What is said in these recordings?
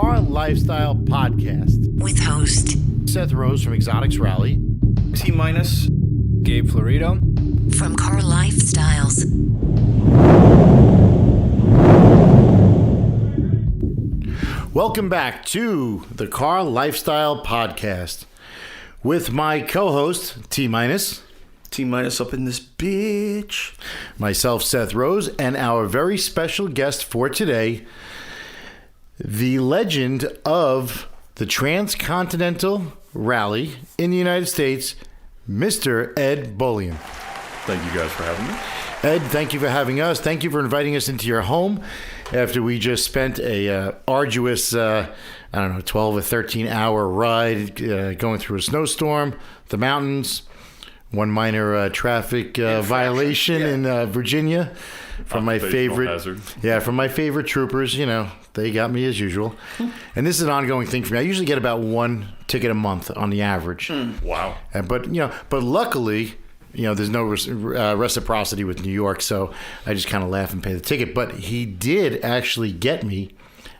Car Lifestyle Podcast with host Seth Rose from Exotics Rally, T-minus Gabe Florido from CarLifestyles. Welcome back to the Car Lifestyle Podcast with my co-host T-minus up in this bitch. Myself, Seth Rose, and our very special guest for today, the legend of the Transcontinental Rally in the United States, Mr. Ed Bolian. Thank you guys for having me. Ed, thank you for having us. Thank you for inviting us into your home after we just spent a arduous, 12 or 13-hour ride going through a snowstorm, the mountains, one minor traffic violation in Virginia from my favorite hazard. Yeah, from my favorite troopers. You know, they got me as usual. And this is an ongoing thing for me. I usually get about one ticket a month on the average. Wow. But luckily, there's no reciprocity with New York, so I just kind of laugh and pay the ticket. But he did actually get me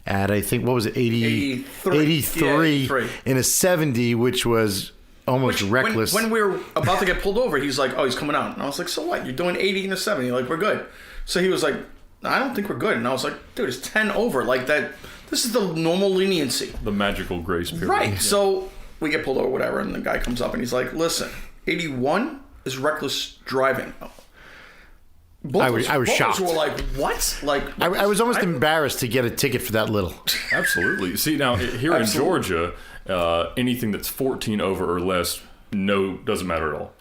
at, I think, what was it, 83 in a 70, which was almost reckless. When we were about to get pulled over, he's like, oh, he's coming out. And I was like, so what? You're doing 80 in a 70. Like, we're good. So he was like, I don't think we're good. And I was like, dude, it's 10 over. Like that. This is the normal leniency. The magical grace period. Right. Yeah. So we get pulled over, whatever, and the guy comes up and he's like, listen, 81 is reckless driving. I was shocked. Were like, what? Like, I was almost embarrassed to get a ticket for that little. Absolutely. See, now here in Georgia, anything that's 14 over or less, doesn't matter at all.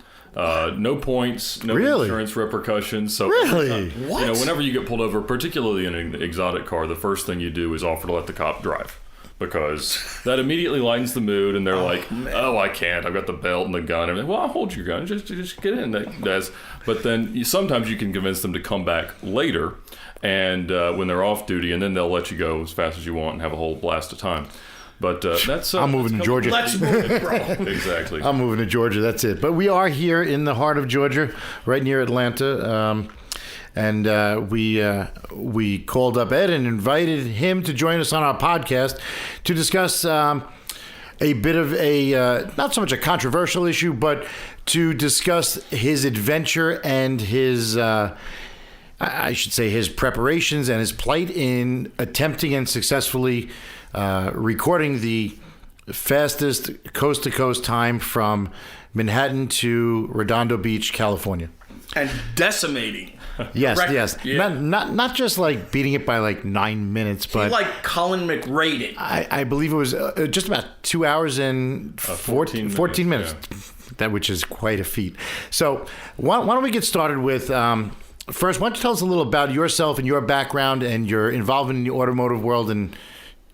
No points, no insurance repercussions. So really? What? Whenever you get pulled over, particularly in an exotic car, the first thing you do is offer to let the cop drive. Because that immediately lightens the mood, and they're like, man. "Oh, I can't. I've got the belt and the gun." And well, I'll hold your gun. Just get in. But then sometimes you can convince them to come back later, and when they're off duty, and then they'll let you go as fast as you want and have a whole blast of time. But that's I'm moving to Georgia. Let's move, bro. Exactly. I'm moving to Georgia. That's it. But we are here in the heart of Georgia, right near Atlanta. And we called up Ed and invited him to join us on our podcast to discuss a bit of a, not so much a controversial issue, but to discuss his adventure and his, I should say, his preparations and his plight in attempting and successfully recording the fastest coast-to-coast time from Manhattan to Redondo Beach, California. And decimating. Yes. Yeah. Not just like beating it by like 9 minutes, but like Colin McRae. I believe it was just about 2 hours and 14 minutes. Yeah. That which is quite a feat. So why don't we get started with first? Why don't you tell us a little about yourself and your background and your involvement in the automotive world and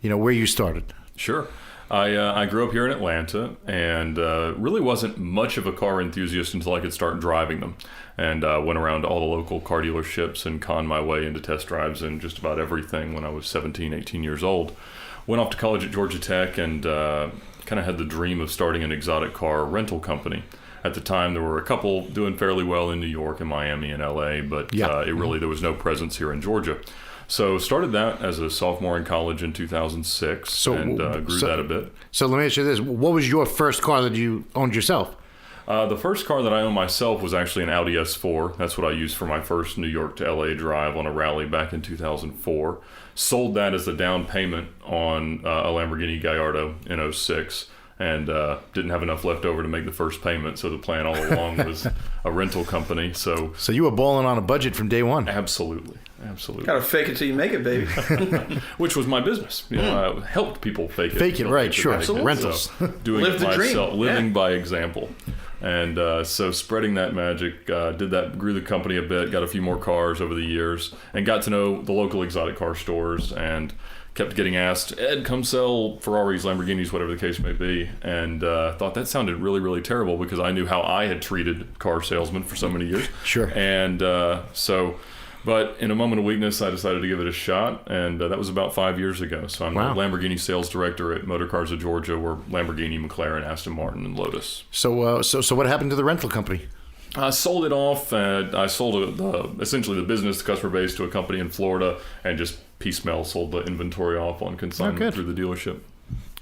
where you started. Sure. I grew up here in Atlanta and really wasn't much of a car enthusiast until I could start driving them. And went around to all the local car dealerships and conned my way into test drives and just about everything when I was 17, 18 years old. Went off to college at Georgia Tech and kind of had the dream of starting an exotic car rental company. At the time, there were a couple doing fairly well in New York and Miami and LA, but there was no presence here in Georgia. So started that as a sophomore in college in 2006 and grew that a bit. So let me ask you this. What was your first car that you owned yourself? The first car that I owned myself was actually an Audi S4. That's what I used for my first New York to LA drive on a rally back in 2004. Sold that as a down payment on a Lamborghini Gallardo in 06. And didn't have enough left over to make the first payment, so the plan all along was a rental company. So you were balling on a budget from day one. Absolutely. Gotta fake it till you make it, baby. Which was my business. I helped people fake it. Fake it, right? Sure. Rentals. So, doing Live it the myself, dream. living by example. And so spreading that magic, did that, grew the company a bit, got a few more cars over the years, and got to know the local exotic car stores and kept getting asked, Ed, come sell Ferraris, Lamborghinis, whatever the case may be. And thought that sounded really, really terrible because I knew how I had treated car salesmen for so many years. Sure. And but in a moment of weakness, I decided to give it a shot. And that was about 5 years ago. So I'm the Lamborghini sales director at Motor Cars of Georgia. We're Lamborghini, McLaren, Aston Martin, and Lotus. So what happened to the rental company? I sold it off. I sold essentially the business, the customer base, to a company in Florida and just piecemeal sold the inventory off on consignment through the dealership.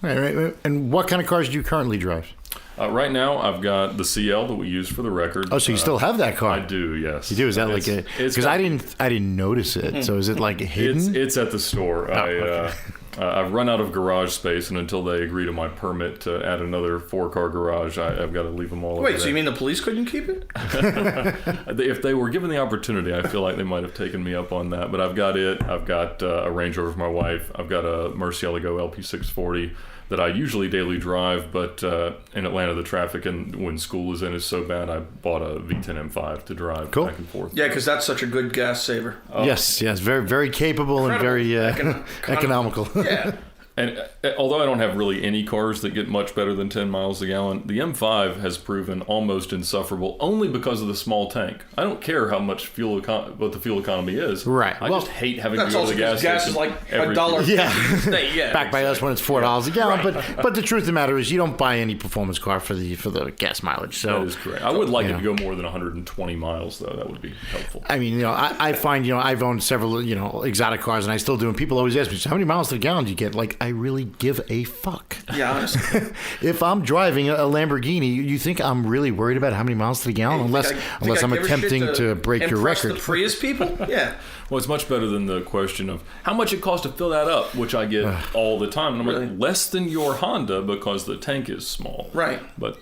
Right. And what kind of cars do you currently drive? Right now, I've got the CL that we use for the record. Oh, so you still have that car? I do, yes. You do? Is that like a? Because I didn't notice it. So is it like hidden? It's at the store. Okay. I've run out of garage space, and until they agree to my permit to add another 4-car garage, I've got to leave them all. Wait, so you mean the police couldn't keep it? If they were given the opportunity, I feel like they might have taken me up on that. But I've got it. I've got a Range Rover for my wife. I've got a Murcielago LP640 that I usually daily drive, but in Atlanta the traffic and when school is in is so bad, I bought a V10 M5 to drive back and forth. Yeah, because that's such a good gas saver. Yes, very, very capable and very economical. Yeah. And although I don't have really any cars that get much better than 10 miles a gallon, the M5 has proven almost insufferable only because of the small tank. I don't care how much what the fuel economy is. Right. I just hate having to That's go to also the gas gas station. is like every $1. Yeah. Back by us when it's $4 a gallon. Right. But the truth of the matter is, you don't buy any performance car for the gas mileage. So that is correct. I would like it to go more than 120 miles, though. That would be helpful. I mean, I find, I've owned several, exotic cars, and I still do. And people always ask me, so how many miles to the gallon do you get? Like, I really give a fuck. Yeah, honestly. If I'm driving a Lamborghini, you think I'm really worried about how many miles to the gallon? Unless I'm attempting to break your record. The Prius people? Yeah. Well, it's much better than the question of how much it costs to fill that up, which I get all the time. And I'm like, less than your Honda because the tank is small. Right. But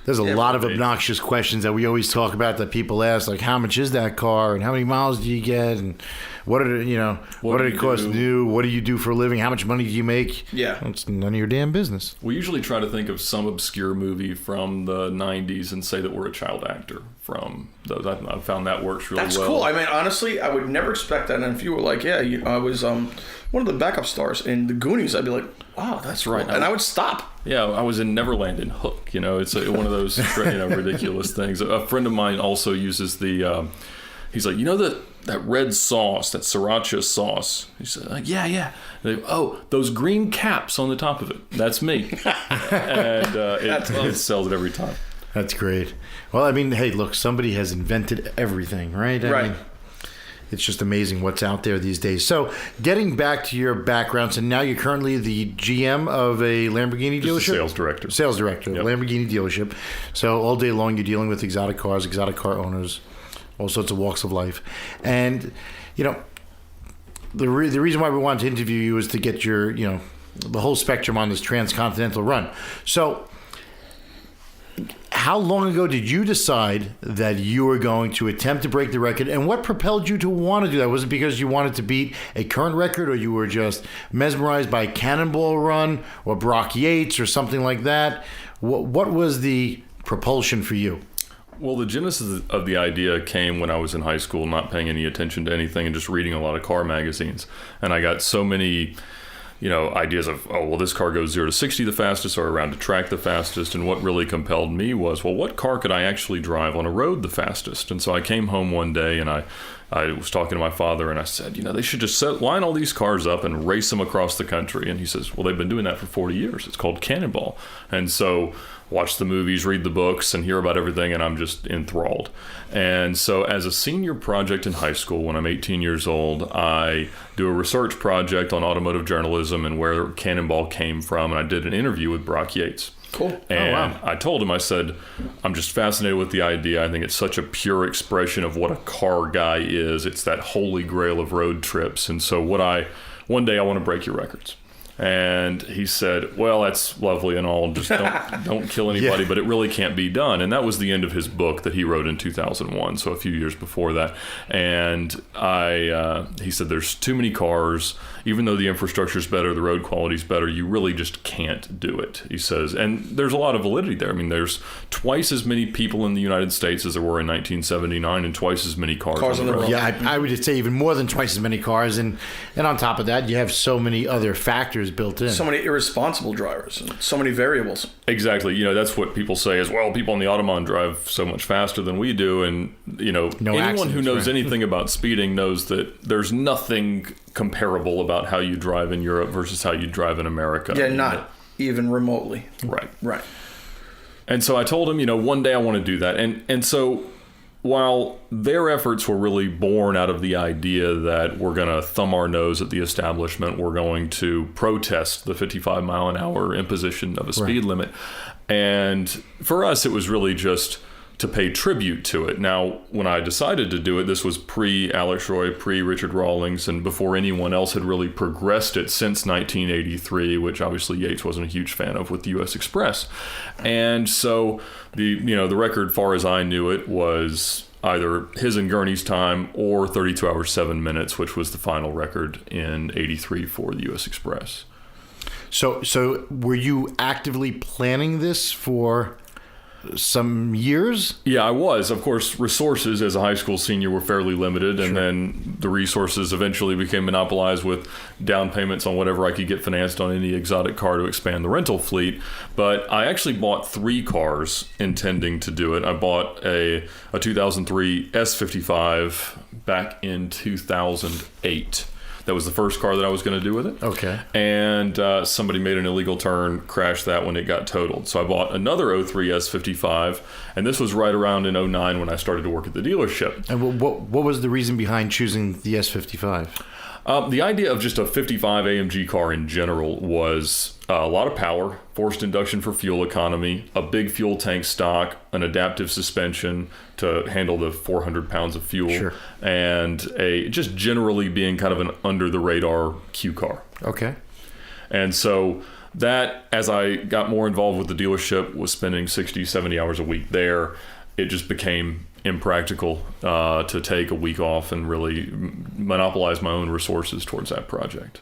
there's a lot of obnoxious questions that we always talk about that people ask, like how much is that car and how many miles do you get and what did it cost new? What do you do for a living? How much money do you make? Yeah. It's none of your damn business. We usually try to think of some obscure movie from the 90s and say that we're a child actor from those. I found that works really well. That's cool. I mean, honestly, I would never expect that. And if you were like, I was one of the backup stars in The Goonies, I'd be like, wow, that's right. Cool. And I would stop. Yeah, I was in Neverland in Hook. It's one of those ridiculous things. A friend of mine also uses the... he's like, that red sauce, that sriracha sauce. He said, like, yeah. Those green caps on the top of it. That's me. And it sells it every time. That's great. Well, I mean, hey, look, somebody has invented everything, right? I mean, it's just amazing what's out there these days. So, getting back to your background, so now you're currently the GM of a Lamborghini dealership? Sales director. Sales director, yep. Lamborghini dealership. So, all day long, you're dealing with exotic cars, exotic car owners, all sorts of walks of life. And, the reason why we wanted to interview you is to get your, the whole spectrum on this Transcontinental run. So, how long ago did you decide that you were going to attempt to break the record, and what propelled you to want to do that? Was it because you wanted to beat a current record, or you were just mesmerized by Cannonball Run or Brock Yates or something like that? What was the propulsion for you? Well, the genesis of the idea came when I was in high school, not paying any attention to anything and just reading a lot of car magazines. And I got so many ideas of, this car goes 0 to 60 the fastest or around a track the fastest. And what really compelled me was, what car could I actually drive on a road the fastest? And so I came home one day and I was talking to my father and I said, they should just line all these cars up and race them across the country. And he says, well, they've been doing that for 40 years. It's called Cannonball. And so watch the movies, read the books, and hear about everything, and I'm just enthralled. And so as a senior project in high school, when I'm 18 years old, I do a research project on automotive journalism and where Cannonball came from, and I did an interview with Brock Yates. Cool. And I told him, I said, I'm just fascinated with the idea. I think it's such a pure expression of what a car guy is. It's that holy grail of road trips. And so one day I want to break your records. And he said, well, that's lovely and all, just don't kill anybody, but it really can't be done. And that was the end of his book that he wrote in 2001, so a few years before that. And he said, there's too many cars. Even though the infrastructure's better, the road quality's better, you really just can't do it, he says. And there's a lot of validity there. I mean, there's twice as many people in the United States as there were in 1979 and twice as many cars on the road. Yeah, I would say even more than twice as many cars. And on top of that, you have so many other factors built in. So many irresponsible drivers and so many variables. Exactly. That's what people say is, well, people on the Autobahn drive so much faster than we do. And, anyone who knows anything about speeding knows that there's nothing comparable about how you drive in Europe versus how you drive in America. Yeah, not even remotely. Right. Right. And so I told him, one day I want to do that. And so while their efforts were really born out of the idea that we're going to thumb our nose at the establishment, we're going to protest the 55 mile an hour imposition of a speed limit. And for us, it was really just to pay tribute to it. Now, when I decided to do it, this was pre-Alex Roy, pre-Richard Rawlings, and before anyone else had really progressed it since 1983, which obviously Yates wasn't a huge fan of with the U.S. Express. And so the record, far as I knew it, was either his and Gurney's time or 32 hours 7 minutes, which was the final record in 83 for the U.S. Express. So were you actively planning this for some years? Yeah, I was. Of course, resources as a high school senior were fairly limited, and then the resources eventually became monopolized with down payments on whatever I could get financed on any exotic car to expand the rental fleet. But I actually bought 3 cars intending to do it. I bought a 2003 S55 back in 2008. That was the first car that I was going to do with it. Okay. And somebody made an illegal turn, crashed that when it got totaled. So I bought another 03 S55, and this was right around in 09 when I started to work at the dealership. And what was the reason behind choosing the S55? The idea of just a 55 AMG car in general was a lot of power, forced induction for fuel economy, a big fuel tank stock, an adaptive suspension to handle the 400 pounds of fuel, and just generally being kind of an under-the-radar Q car. Okay. And so that, as I got more involved with the dealership, was spending 60, 70 hours a week there, it just became impractical to take a week off and really monopolize my own resources towards that project.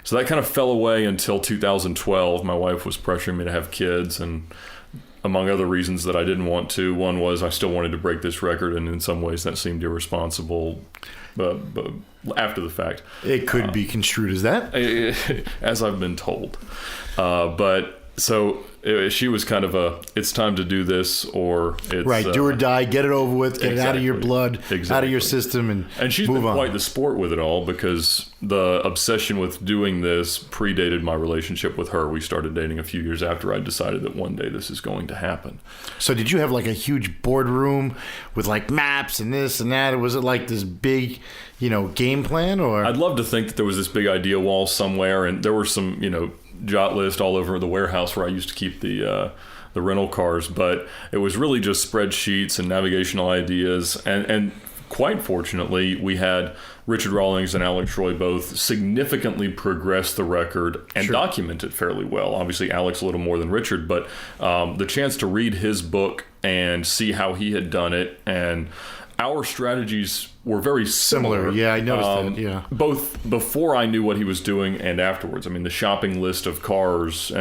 So that kind of fell away until 2012. My wife was pressuring me to have kids, and among other reasons that I didn't want to. One was I still wanted to break this record, and in some ways that seemed irresponsible. But after the fact, it could be construed as that, as I've been told. So she was kind of it's time to do this, or it's right, do or die, get it over with, get it out of your blood, out of your system, and she's move been on. Quite the sport with it all, because the obsession with doing this predated my relationship with her. We started dating a few years after I decided that one day this is going to happen. So did you have like a huge boardroom with like maps and this and that? Or was it like this big, game plan? Or I'd love to think that there was this big idea wall somewhere, and there were some, jot list all over the warehouse where I used to keep the rental cars, but it was really just spreadsheets and navigational ideas, and quite fortunately we had Richard Rawlings and Alex Roy both significantly progress the record and document it fairly well. Obviously Alex a little more than Richard, but the chance to read his book and see how he had done it, and our strategies were very similar. Yeah, I noticed that, yeah. Both before I knew what he was doing and afterwards. I mean, the shopping list of cars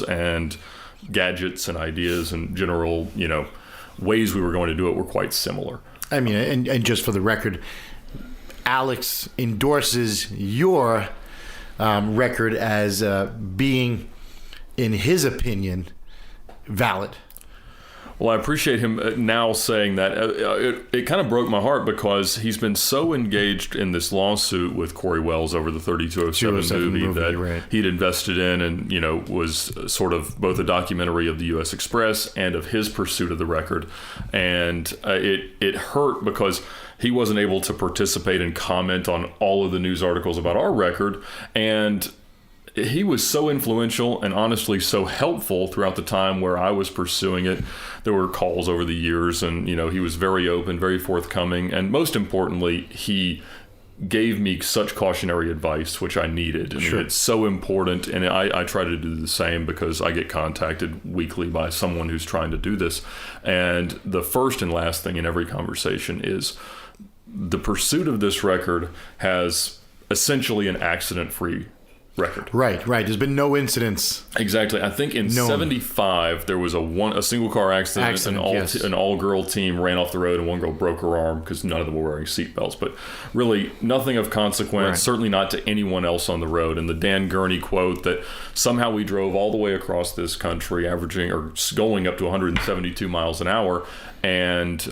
and gadgets and ideas and general, ways we were going to do it were quite similar. I mean, and just for the record, Alex endorses your record as being, in his opinion, valid. Well, I appreciate him now saying that. It kind of broke my heart, because he's been so engaged in this lawsuit with Corey Wells over the 3207 movie that he'd invested in, and was sort of both a documentary of the U.S. Express and of his pursuit of the record. And it hurt because he wasn't able to participate and comment on all of the news articles about our record, and he was so influential and honestly so helpful throughout the time where I was pursuing it. There were calls over the years, and he was very open, very forthcoming, and most importantly, he gave me such cautionary advice, which I needed. I mean, it's so important, and I try to do the same, because I get contacted weekly by someone who's trying to do this. And the first and last thing in every conversation is the pursuit of this record has essentially an accident-free record. Right. There's been no incidents. Exactly. I think in 75 there was a single car accident. An all-girl team ran off the road, and one girl broke her arm because none of them were wearing seatbelts. But really, nothing of consequence. Certainly not to anyone else on the road. And the Dan Gurney quote that somehow we drove all the way across this country, averaging or going up to 172 miles an hour, and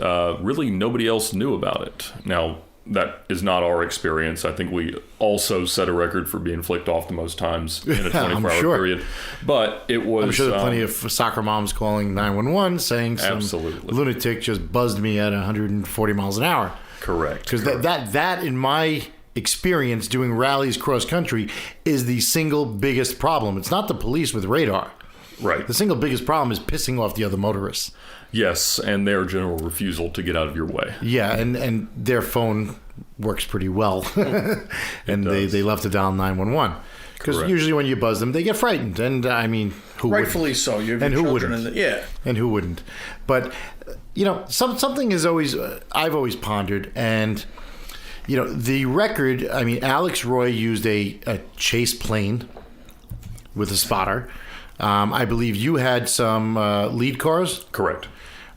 really nobody else knew about it. Now, that is not our experience. I think we also set a record for being flicked off the most times in a 24-hour period. But it was... I'm sure there are plenty of soccer moms calling 911 saying some lunatic just buzzed me at 140 miles an hour. Correct. Because that, in my experience doing rallies cross country, is the single biggest problem. It's not the police with radar. Right. The single biggest problem is pissing off the other motorists. Yes, and their general refusal to get out of your way. Yeah, and their phone works pretty well. And they love to dial 911. Because usually when you buzz them, they get frightened. And I mean, who rightfully wouldn't? so. You have and your who children wouldn't? And who wouldn't? But, something is always, I've always pondered. And, the record, I mean, Alex Roy used a chase plane with a spotter. I believe you had some lead cars. Correct.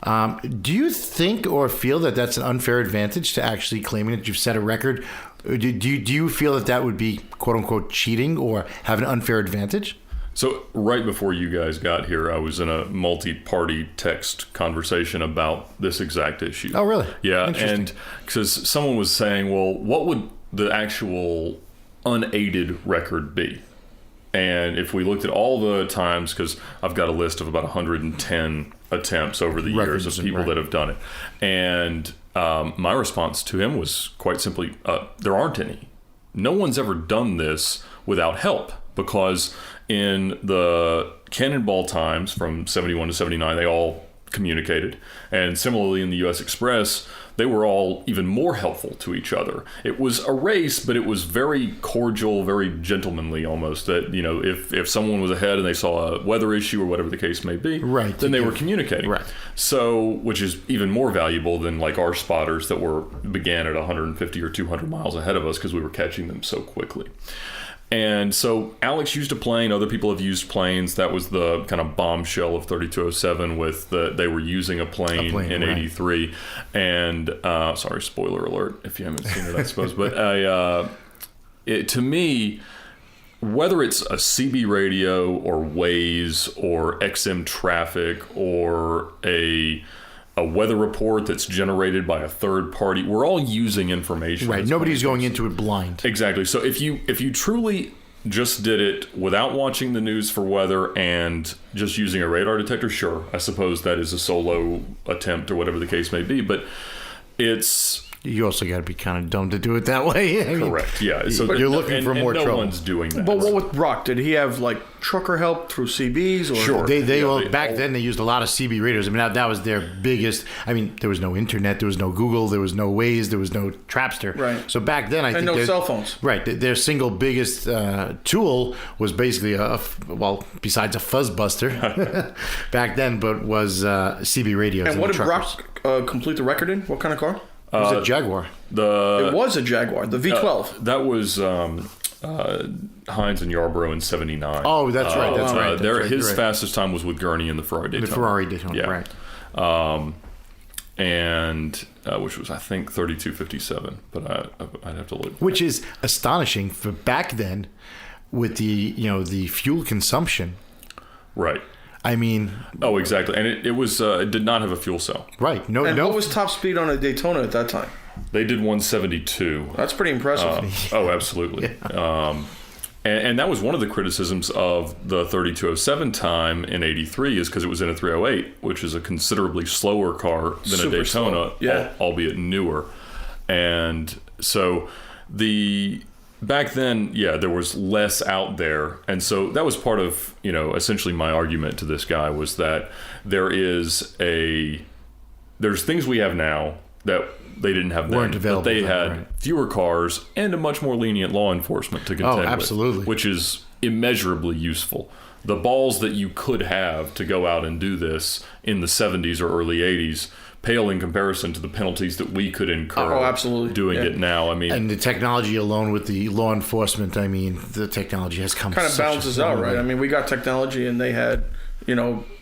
Do you think or feel that that's an unfair advantage to actually claiming that you've set a record? Do you feel that would be quote unquote cheating or have an unfair advantage? So right before you guys got here, I was in a multi-party text conversation about this exact issue. Oh, really? Yeah, and because someone was saying, well, what would the actual unaided record be? And if we looked at all the times, because I've got a list of about 110 attempts over the years of people that have done it. And my response to him was quite simply, there aren't any. No one's ever done this without help, because in the Cannonball times from 71 to 79, they all communicated. And similarly in the U.S. Express, they were all even more helpful to each other. It was a race, but it was very cordial, very gentlemanly almost. That, if someone was ahead and they saw a weather issue or whatever the case may be, then they were communicating. Right. So, which is even more valuable than like our spotters that began at 150 or 200 miles ahead of us because we were catching them so quickly. And so Alex used a plane. Other people have used planes. That was the kind of bombshell of 3207 with they were using a plane in 83. And sorry, spoiler alert if you haven't seen it, I suppose. But to me, whether it's a CB radio or Waze or XM traffic or a weather report that's generated by a third party, we're all using information. Right. Nobody's going into it blind. Exactly. So if you truly just did it without watching the news for weather and just using a radar detector, sure, I suppose that is a solo attempt or whatever the case may be. But you also got to be kind of dumb to do it that way. Correct. Yeah. So you're looking for more trouble. No one's doing that. But what with Brock? Did he have like trucker help through CBs? Or? Sure. Back then they used a lot of CB radios. I mean, that was their biggest. I mean, there was no internet, there was no Google, there was no Waze, there was no Trapster. Right. So back then, I think no cell phones. Right. Their single biggest tool was basically besides a fuzzbuster back then, but was CB radios. And what did Brock complete the record in? What kind of car? It was a Jaguar. It was a Jaguar, the V12. That was Hines and Yarborough in 79. Oh, that's right. That's right. His fastest time was with Gurney in the Ferrari Daytona. The Ferrari Daytona, right. And which was, I think, 3257. But I'd have to look. Which is astonishing for back then with the fuel consumption. Right. I mean... Oh, exactly. And it was it did not have a fuel cell. Right. What was top speed on a Daytona at that time? They did 172. That's pretty impressive. Absolutely. Yeah. And that was one of the criticisms of the 3207 time in 83 is because it was in a 308, which is a considerably slower car than a Daytona, albeit newer. And so back then, there was less out there. And so that was part of, essentially my argument to this guy was that there's things we have now that they didn't have then. Weren't available. But they had fewer cars and a much more lenient law enforcement to contend with. Absolutely. Which is immeasurably useful. The balls that you could have to go out and do this in the 70s or early 80s pale in comparison to the penalties that we could incur doing it now. I mean, and the technology alone with the law enforcement, I mean, the technology has come kind of balances out, right? I mean, we got technology and they had,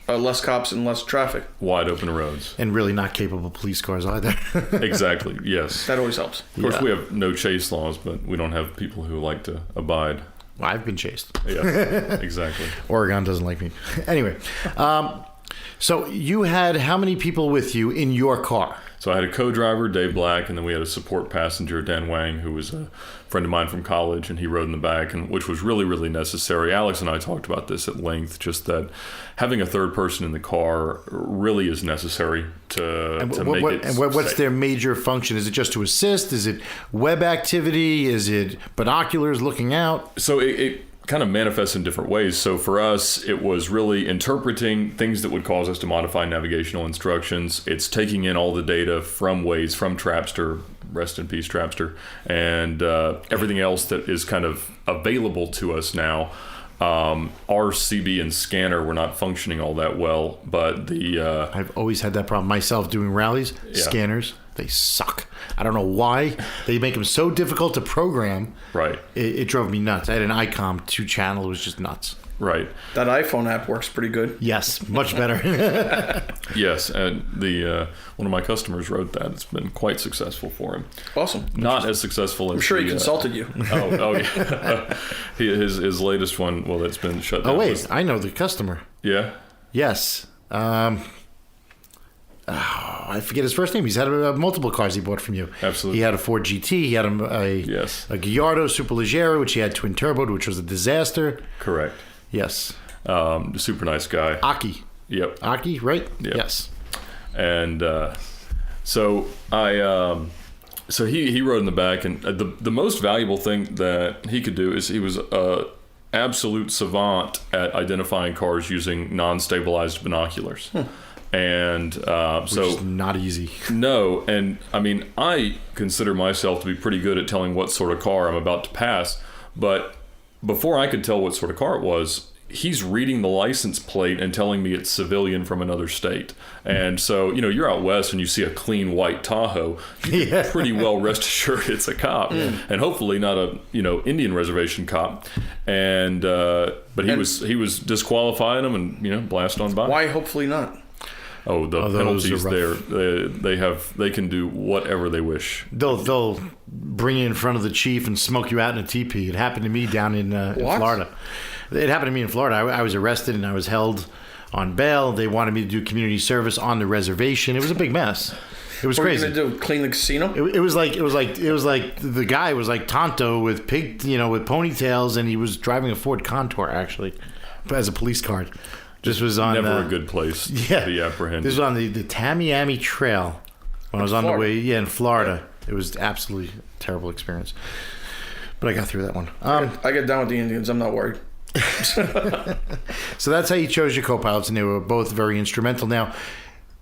less cops and less traffic. Wide open roads. And really not capable police cars either. Exactly, yes. That always helps. Of course, we have no chase laws, but we don't have people who like to abide. Well, I've been chased. Yeah, exactly. Oregon doesn't like me. Anyway, so you had how many people with you in your car? So I had a co-driver, Dave Black, and then we had a support passenger, Dan Wang, who was a friend of mine from college, and he rode in the back, and which was really, really necessary. Alex and I talked about this at length, just that having a third person in the car really is necessary to make it And what's safe. their major function? Is it just to assist? Is it web activity? Is it binoculars looking out? So it kind of manifests in different ways. So for us, it was really interpreting things that would cause us to modify navigational instructions. It's taking in all the data from Waze, from Trapster, rest in peace Trapster, and everything else that is kind of available to us now. Our CB and scanner were not functioning all that well, but I've always had that problem myself doing rallies. Scanners, they suck. I don't know why. They make them so difficult to program. Right. It drove me nuts. I had an ICOM 2-channel. It was just nuts. Right. That iPhone app works pretty good. Yes, much better. Yes, and the one of my customers wrote that. It's been quite successful for him. Awesome. Not as successful as I'm sure he consulted you. Oh yeah. His latest one. Well, that's been shut down. Oh, wait. I know the customer. Yeah. Yes. I forget his first name. He's had multiple cars he bought from you. Absolutely. He had a Ford GT. He had a Gallardo Superleggera, which he had twin turboed, which was a disaster. Correct. Yes. Super nice guy. Aki. Yep. Aki, right? Yep. Yes. And so he rode in the back, and the most valuable thing that he could do is he was a absolute savant at identifying cars using non-stabilized binoculars. And Which is not easy. No, and I mean, I consider myself to be pretty good at telling what sort of car I'm about to pass, but before I could tell what sort of car it was, he's reading the license plate and telling me it's civilian from another state. And so, you're out west and you see a clean white Tahoe, you can pretty well rest assured it's a cop, and hopefully not a Indian reservation cop. And but he was disqualifying them and blast on by. Why hopefully not? Oh, the penalties there. They can do whatever they wish. They'll bring you in front of the chief and smoke you out in a teepee. It happened to me down in Florida. It happened to me in Florida. I was arrested and I was held on bail. They wanted me to do community service on the reservation. It was a big mess. It was crazy. What were you gonna do? Clean the casino? It was like the guy was like Tonto with with ponytails, and he was driving a Ford Contour actually, as a police card. This was on never a good place to be apprehended. This was on the Tamiami Trail when I was on the way in Florida. Yeah. It was absolutely terrible experience, but I got through that one. I get down with the Indians. I'm not worried. So that's how you chose your co-pilots, and they were both very instrumental. Now,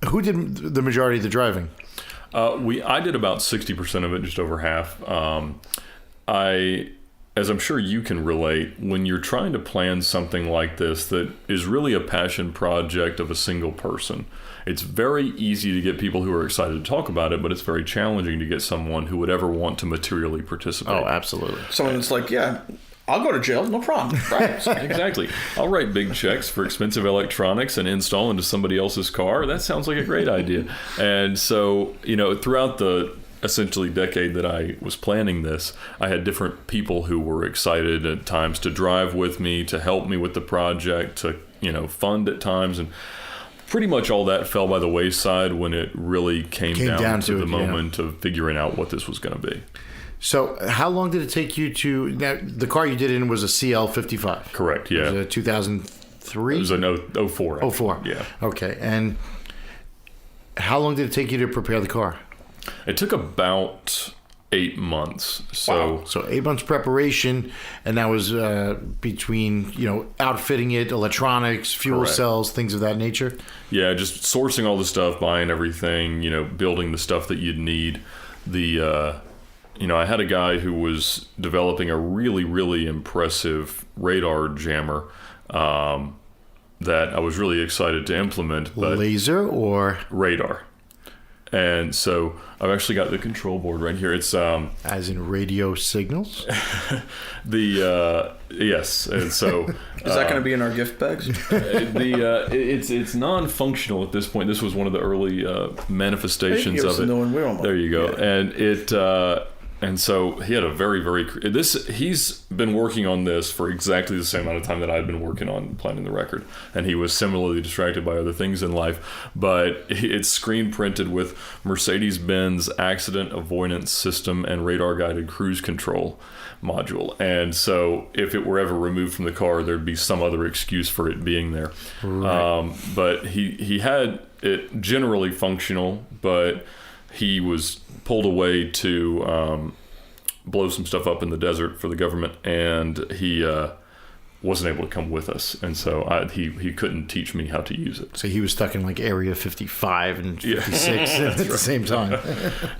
who did the majority of the driving? I did about 60% of it, just over half. As I'm sure you can relate, when you're trying to plan something like this that is really a passion project of a single person, it's very easy to get people who are excited to talk about it, but it's very challenging to get someone who would ever want to materially participate. Oh, absolutely. Someone that's like, yeah, I'll go to jail, no problem. Right? Exactly. I'll write big checks for expensive electronics and install into somebody else's car. That sounds like a great idea. And so, throughout the essentially decade that I was planning this, I had different people who were excited at times to drive with me, to help me with the project, to fund at times, and pretty much all that fell by the wayside when it really came down to the moment of figuring out what this was going to be. So how long did it take you to... Now, the car you did in was a CL55. Correct, yeah. It was a 2003? It was an 04. Actually. 04. Yeah. Okay, and how long did it take you to prepare the car? It took about 8 months. So 8 months preparation, and that was between outfitting it, electronics, fuel Correct. cells, things of that nature. Yeah, just sourcing all the stuff, buying everything, building the stuff that you'd need. I had a guy who was developing a really, really impressive radar jammer that I was really excited to implement. But Laser or radar. And so I've actually got the control board right here. It's as in radio signals. Yes, and so is that going to be in our gift bags? It's non-functional at this point. This was one of the early manifestations of it. There you go. Yeah. And And so he had a he's been working on this for exactly the same amount of time that I'd been working on planning the record. And he was similarly distracted by other things in life. But it's screen printed with Mercedes-Benz accident avoidance system and radar guided cruise control module. And so if it were ever removed from the car, there'd be some other excuse for it being there. Right. But he had it generally functional, but he was pulled away to blow some stuff up in the desert for the government, and he wasn't able to come with us, and so he couldn't teach me how to use it. So he was stuck in like Area 55 and 56 at the same time.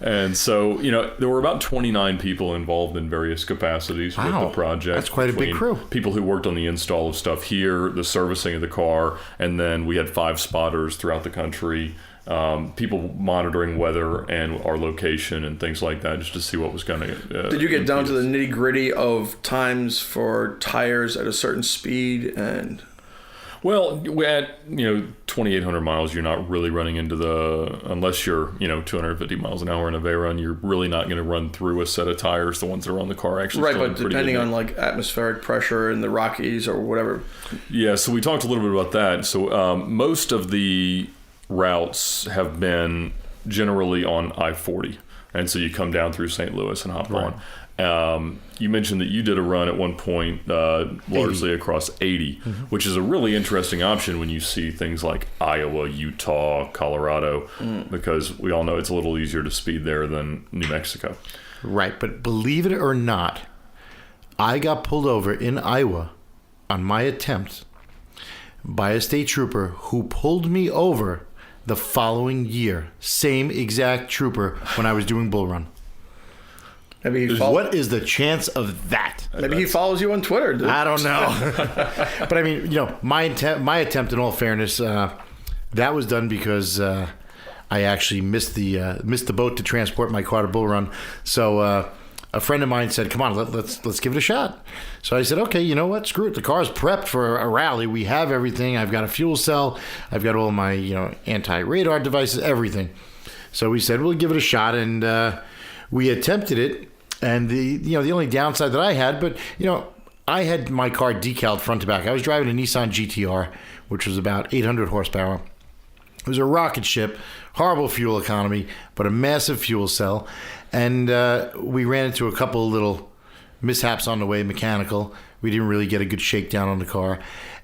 And so, there were about 29 people involved in various capacities with the project. That's quite a big crew. People who worked on the install of stuff here, the servicing of the car, and then we had 5 spotters throughout the country. People monitoring weather and our location and things like that, just to see what was going to. Did you get down to the nitty gritty of times for tires at a certain speed? And well, at 2,800 miles, you're not really running into unless you're 250 miles an hour in a Veyron, you're really not going to run through a set of tires. The ones that are on the car actually right, but depending on like atmospheric pressure in the Rockies or whatever. Yeah, so we talked a little bit about that. So most of the routes have been generally on I-40, and so you come down through St. Louis and hop on. You mentioned that you did a run at one point largely 80. across 80, which is a really interesting option when you see things like Iowa, Utah, Colorado, because we all know it's a little easier to speed there than New Mexico. Right, but believe it or not, I got pulled over in Iowa on my attempt by a state trooper who pulled me over the following year. Same exact trooper when I was doing Bull Run. Maybe what is the chance of that? Maybe he follows you on Twitter, dude. I don't know. But I mean, my attempt, in all fairness, that was done because I actually missed the boat to transport my car to Bull Run. So a friend of mine said, "Come on, let's give it a shot." So I said, "Okay, you know what? Screw it. The car's prepped for a rally. We have everything. I've got a fuel cell. I've got all my anti-radar devices, everything." So we said, "We'll give it a shot," and we attempted it. And the only downside that I had, but I had my car decaled front to back. I was driving a Nissan GTR, which was about 800 horsepower. It was a rocket ship, horrible fuel economy, but a massive fuel cell. And we ran into a couple of little mishaps on the way, mechanical. We didn't really get a good shakedown on the car.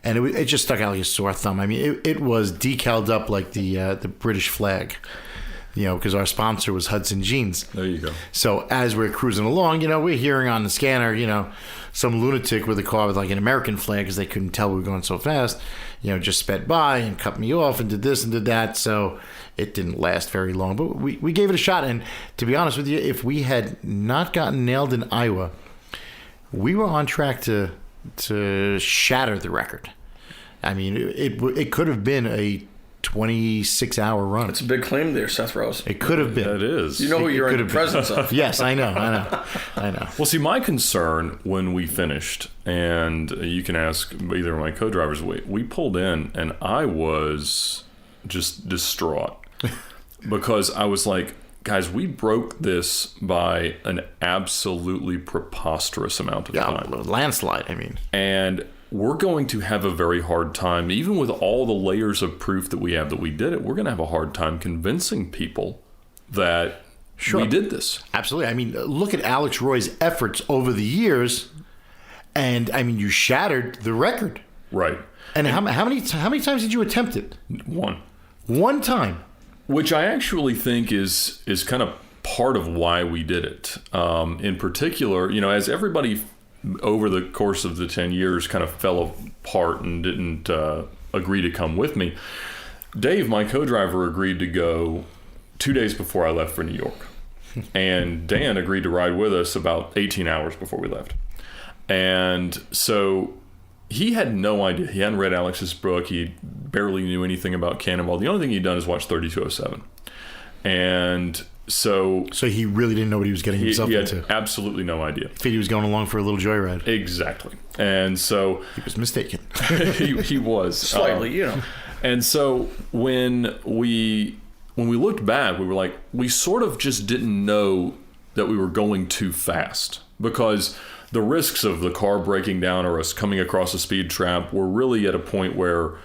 And it just stuck out like a sore thumb. I mean, it was decaled up like the British flag, because our sponsor was Hudson Jeans. There you go. So as we're cruising along, we're hearing on the scanner, some lunatic with a car with like an American flag because they couldn't tell we were going so fast, just sped by and cut me off and did this and did that. So it didn't last very long, but we gave it a shot. And to be honest with you, if we had not gotten nailed in Iowa, we were on track to shatter the record. I mean, it could have been a 26-hour run. It's a big claim there, Seth Rose. It could have been. It is. You know who you're in the presence of. Yes, I know. Well, see, my concern when we finished, and you can ask either of my co-drivers, we pulled in, and I was just distraught because I was like, guys, we broke this by an absolutely preposterous amount of time. Landslide, I mean. And we're going to have a very hard time, even with all the layers of proof that we have that we did it, we're going to have a hard time convincing people that we did this. Absolutely. I mean, look at Alex Roy's efforts over the years, and I mean, you shattered the record. Right. And how many times did you attempt it? One time. Which I actually think is kind of part of why we did it. In particular, as everybody over the course of the 10 years kind of fell apart and didn't agree to come with me, Dave, my co-driver, agreed to go 2 days before I left for New York. And Dan agreed to ride with us about 18 hours before we left. And so he had no idea. He hadn't read Alex's book. He barely knew anything about Cannonball. The only thing he'd done is watch 3207. And so he really didn't know what he was getting himself into. He had absolutely no idea. He was going along for a little joyride. Exactly. And so he was mistaken. he was slightly, And so when we looked back, we were like, we sort of just didn't know that we were going too fast, because the risks of the car breaking down or us coming across a speed trap were really at a point where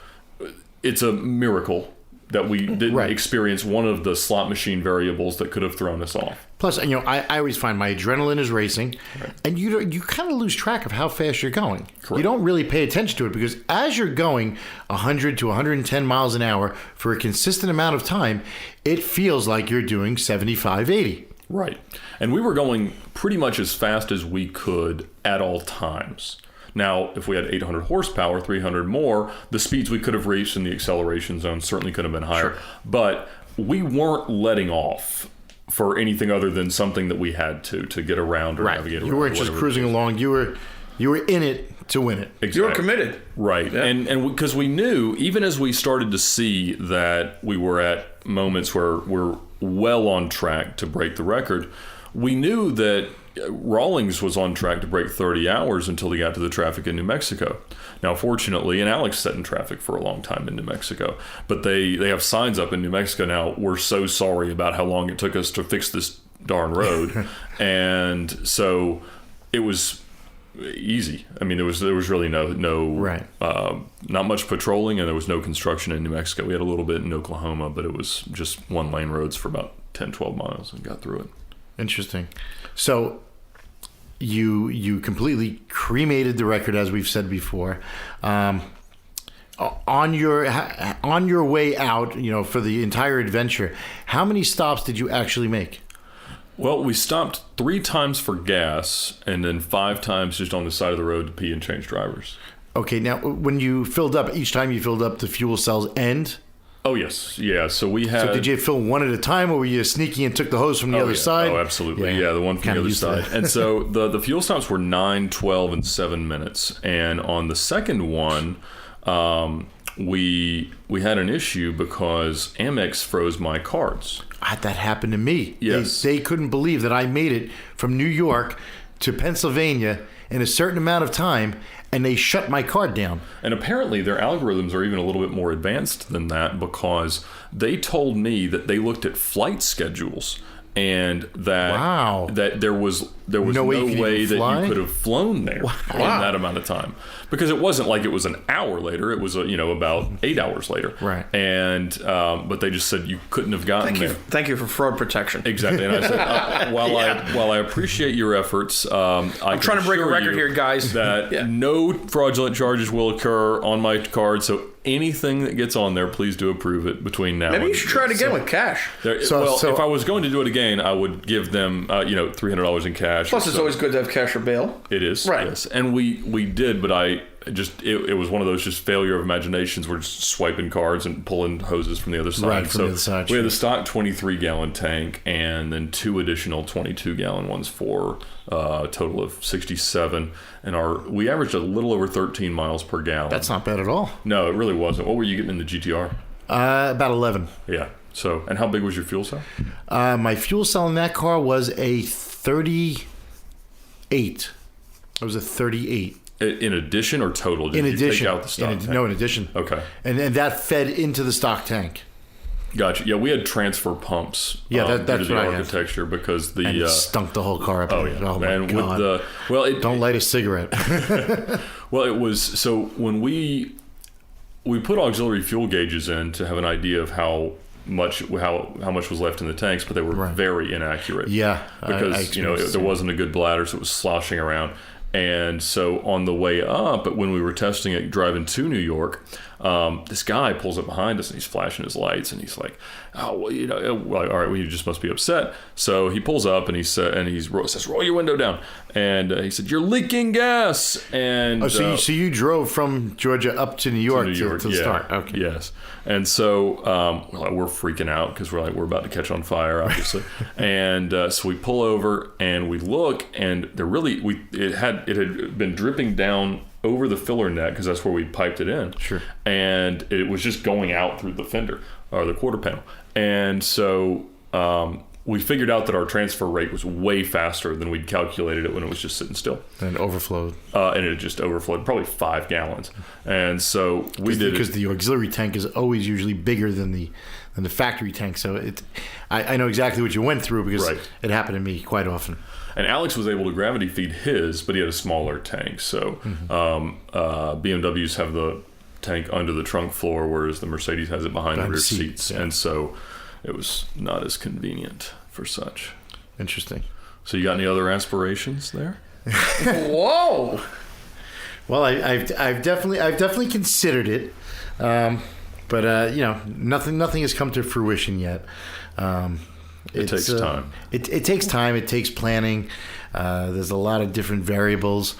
it's a miracle that we didn't experience one of the slot machine variables that could have thrown us off. Plus, I always find my adrenaline is racing, and you kind of lose track of how fast you're going. Correct. You don't really pay attention to it, because as you're going 100 to 110 miles an hour for a consistent amount of time, it feels like you're doing 75, 80. Right. And we were going pretty much as fast as we could at all times. Now, if we had 800 horsepower, 300 more, the speeds we could have reached in the acceleration zone certainly could have been higher. Sure. But we weren't letting off for anything other than something that we had to get around or navigate around. You weren't just cruising along. You were in it to win it. Exactly. You were committed. Right. Yeah. And because we knew, even as we started to see that we were at moments where we're well on track to break the record, we knew that Rawlings was on track to break 30 hours until he got to the traffic in New Mexico. Now, fortunately, and Alex sat in traffic for a long time in New Mexico, but they have signs up in New Mexico now, "We're so sorry about how long it took us to fix this darn road." And so it was easy. I mean, there was really no not much patrolling, and there was no construction in New Mexico. We had a little bit in Oklahoma, but it was just one lane roads for about 10, 12 miles and got through it. Interesting. So you completely cremated the record, as we've said before. On your way out, for the entire adventure, how many stops did you actually make? Well, we stopped 3 times for gas, and then 5 times just on the side of the road to pee and change drivers. Okay, now when you filled up, each time you filled up, the fuel cells end? Oh, yes. Yeah, so we had... So did you fill one at a time, or were you sneaky and took the hose from the other side? Oh, absolutely. Yeah, the one from the other side. And so the fuel stops were 9, 12, and 7 minutes. And on the second one, we had an issue because Amex froze my cards. That happened to me. Yes. They couldn't believe that I made it from New York to Pennsylvania in a certain amount of time, and they shut my card down. And apparently their algorithms are even a little bit more advanced than that, because they told me that they looked at flight schedules and that there was no way that you could have flown there in that amount of time, because it wasn't like it was an hour later. It was about 8 hours later. Right. And but they just said you couldn't have gotten there. Thank you for fraud protection. Exactly. And I said, while I appreciate your efforts, I'm trying to break a record here, guys. That no fraudulent charges will occur on my card. So anything that gets on there, please do approve it between now. Maybe you should try it again with cash. If I was going to do it again, I would give them $300 in cash. Plus, it's always good to have cash or bail. It is, right? Yes, and we did, but it was one of those just failure of imaginations. We're just swiping cards and pulling hoses from the other side. Right, from the other side. We had the stock 23-gallon tank, and then 2 additional 22-gallon ones for a total of 67. And we averaged a little over 13 miles per gallon. That's not bad at all. No, it really wasn't. What were you getting in the GTR? About 11. Yeah. So, and how big was your fuel cell? My fuel cell in that car was a 38. It was a 38. In addition or total? Did you take out the stock tank? No, in addition. Okay. And that fed into the stock tank. Gotcha. Yeah, we had transfer pumps. Yeah, that's the right. architecture, because and it stunk the whole car up. Oh yeah. Oh my and God. Don't light a cigarette. Well, it was so when we put auxiliary fuel gauges in to have an idea of how much was left in the tanks, but they were very inaccurate. Yeah, because there wasn't a good bladder, so it was sloshing around. And so on the way up, when we were testing it driving to New York, this guy pulls up behind us and he's flashing his lights and he's like, "Oh, well, all right, well, you just must be upset." So he pulls up and he says, "Roll your window down." And he said, "You're leaking gas." And so you drove from Georgia up to New York to the start. Okay. Yes. And so we're freaking out because we're about to catch on fire, obviously. And so we pull over and we look, and it had been dripping down over the filler net, because that's where we piped it in. Sure. And it was just going out through the fender or the quarter panel. And so we figured out that our transfer rate was way faster than we'd calculated it when it was just sitting still. And it overflowed. And it just overflowed, probably 5 gallons. And so we did because the auxiliary tank is always usually bigger than the factory tank. So I know exactly what you went through because it happened to me quite often. And Alex was able to gravity feed his, but he had a smaller tank. So BMWs have the tank under the trunk floor, whereas the Mercedes has it behind the rear seats. Yeah. And so it was not as convenient for such. Interesting. So you got any other aspirations there? Whoa. Well, I've definitely considered it, but nothing has come to fruition yet. It takes time. It takes time. It takes planning. There's a lot of different variables.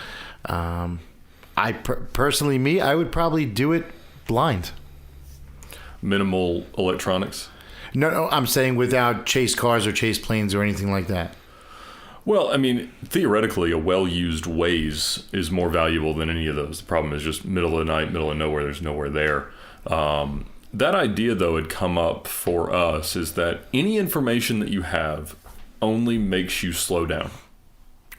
Personally, I would probably do it blind. Minimal electronics? No, I'm saying without chase cars or chase planes or anything like that. Well, I mean, theoretically, a well-used Waze is more valuable than any of those. The problem is just middle of the night, middle of nowhere, there's nowhere there. That idea, though, had come up for us is that any information that you have only makes you slow down.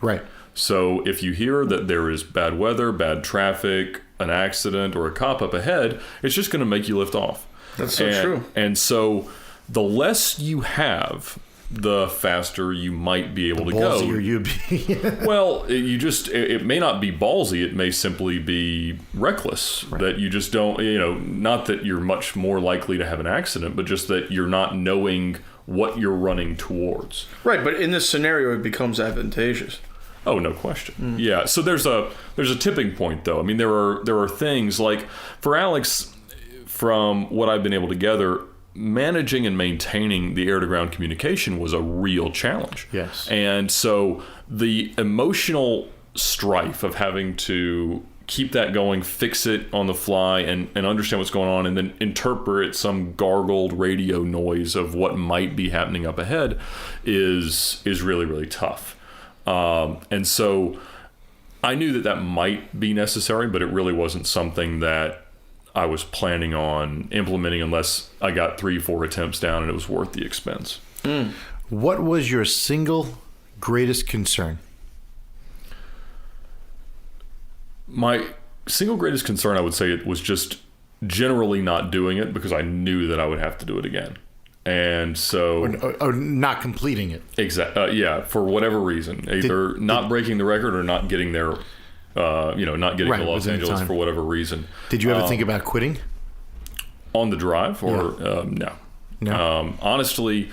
Right. So if you hear that there is bad weather, bad traffic, an accident, or a cop up ahead, it's just going to make you lift off. That's so true. And so the less you have, the faster you might be able to go. Ballsier you be. Well, it may not be ballsy. It may simply be reckless. Right. That you just don't, not that you're much more likely to have an accident, but just that you're not knowing what you're running towards. Right, but in this scenario, it becomes advantageous. Oh, no question. Yeah. So there's a tipping point, though. I mean, there are things like for Alex, from what I've been able to gather, managing and maintaining the air-to-ground communication was a real challenge. Yes. And so the emotional strife of having to keep that going, fix it on the fly, and understand what's going on, and then interpret some gargled radio noise of what might be happening up ahead is really, really tough. And so I knew that might be necessary, but it really wasn't something that I was planning on implementing unless I got 3-4 attempts down and it was worth the expense. What was your single greatest concern? My single greatest concern, I would say, it was just generally not doing it because I knew that I would have to do it again. And so... Or not completing it. Exactly. Yeah, for whatever reason. Either not breaking the record or not getting there... not getting to Los Angeles for whatever reason. Did you ever think about quitting? On the drive? Or no. Honestly,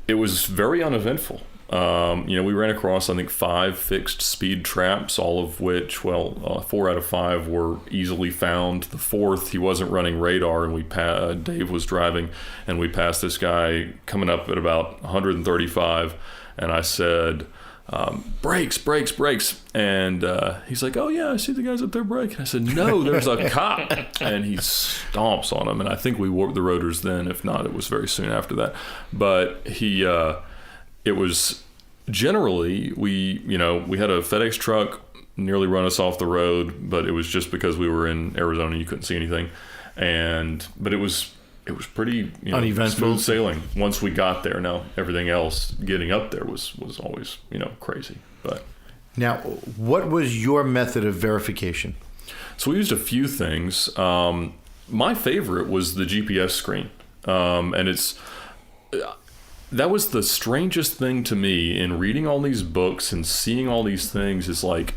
it was very uneventful. We ran across, I think, 5 fixed speed traps, all of which, 4 out of 5 were easily found. The 4th, he wasn't running radar, and Dave was driving, and we passed this guy coming up at about 135, and I said... brakes. And he's like, oh yeah, I see the guys up there braking. I said, no, there's a cop. And he stomps on him. And I think we warped the rotors then. If not, it was very soon after that. But it was generally, we had a FedEx truck nearly run us off the road, but it was just because we were in Arizona and you couldn't see anything. But it was pretty uneventful, smooth sailing once we got there. Now everything else getting up there was always crazy. But now, what was your method of verification? So we used a few things. My favorite was the GPS screen, and that was the strangest thing to me in reading all these books and seeing all these things. Is like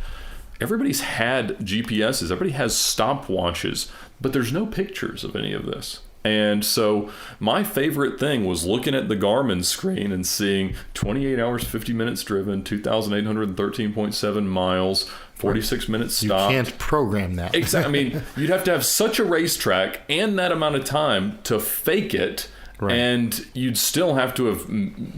everybody's had GPSs, everybody has stopwatches, but there's no pictures of any of this. And so my favorite thing was looking at the Garmin screen and seeing 28 hours, 50 minutes driven, 2,813.7 miles, 46 minutes stopped. You can't program that. Exactly. I mean, you'd have to have such a racetrack and that amount of time to fake it. Right. And you'd still have to have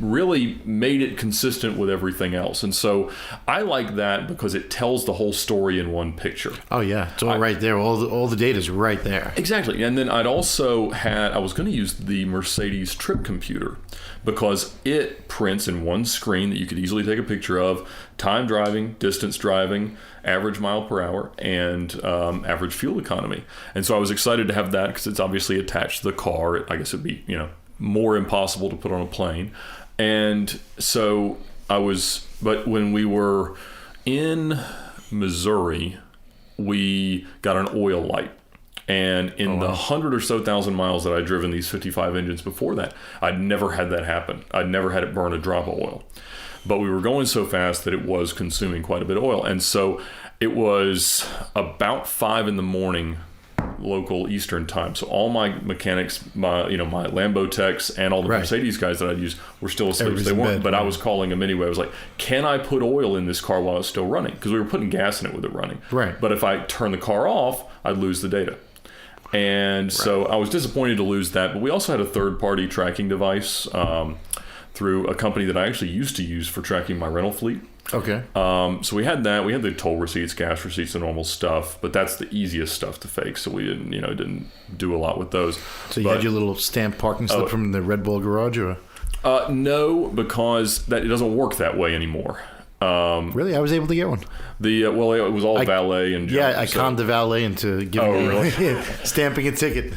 really made it consistent with everything else. And so I like that because it tells the whole story in one picture. Oh, yeah. It's all right there. All the data's right there. Exactly. And then I was going to use the Mercedes trip computer because it prints in one screen that you could easily take a picture of time driving, distance driving, average mile per hour, and average fuel economy. And so I was excited to have that because it's obviously attached to the car. I guess it'd be more impossible to put on a plane. And so but when we were in Missouri, we got an oil light. And in the 100 or so thousand miles that I'd driven these 55 engines before that, I'd never had that happen. I'd never had it burn a drop of oil. But we were going so fast that it was consuming quite a bit of oil. And so it was about 5 a.m. local Eastern time. So all my mechanics, my Lambo techs and all the Mercedes guys that I'd use were still asleep. They weren't, but I was calling them anyway. I was like, can I put oil in this car while it's still running? Because we were putting gas in it with it running. Right. But if I turn the car off, I'd lose the data. And so I was disappointed to lose that. But we also had a third-party tracking device through a company that I actually used to use for tracking my rental fleet. Okay. So we had that. We had the toll receipts, gas receipts, the normal stuff, but that's the easiest stuff to fake. So we didn't do a lot with those. So you had your little stamp parking slip from the Red Bull garage, or? No, because it doesn't work that way anymore. Really? I was able to get one. It was all valet and junk, I conned the valet into giving me stamping a ticket.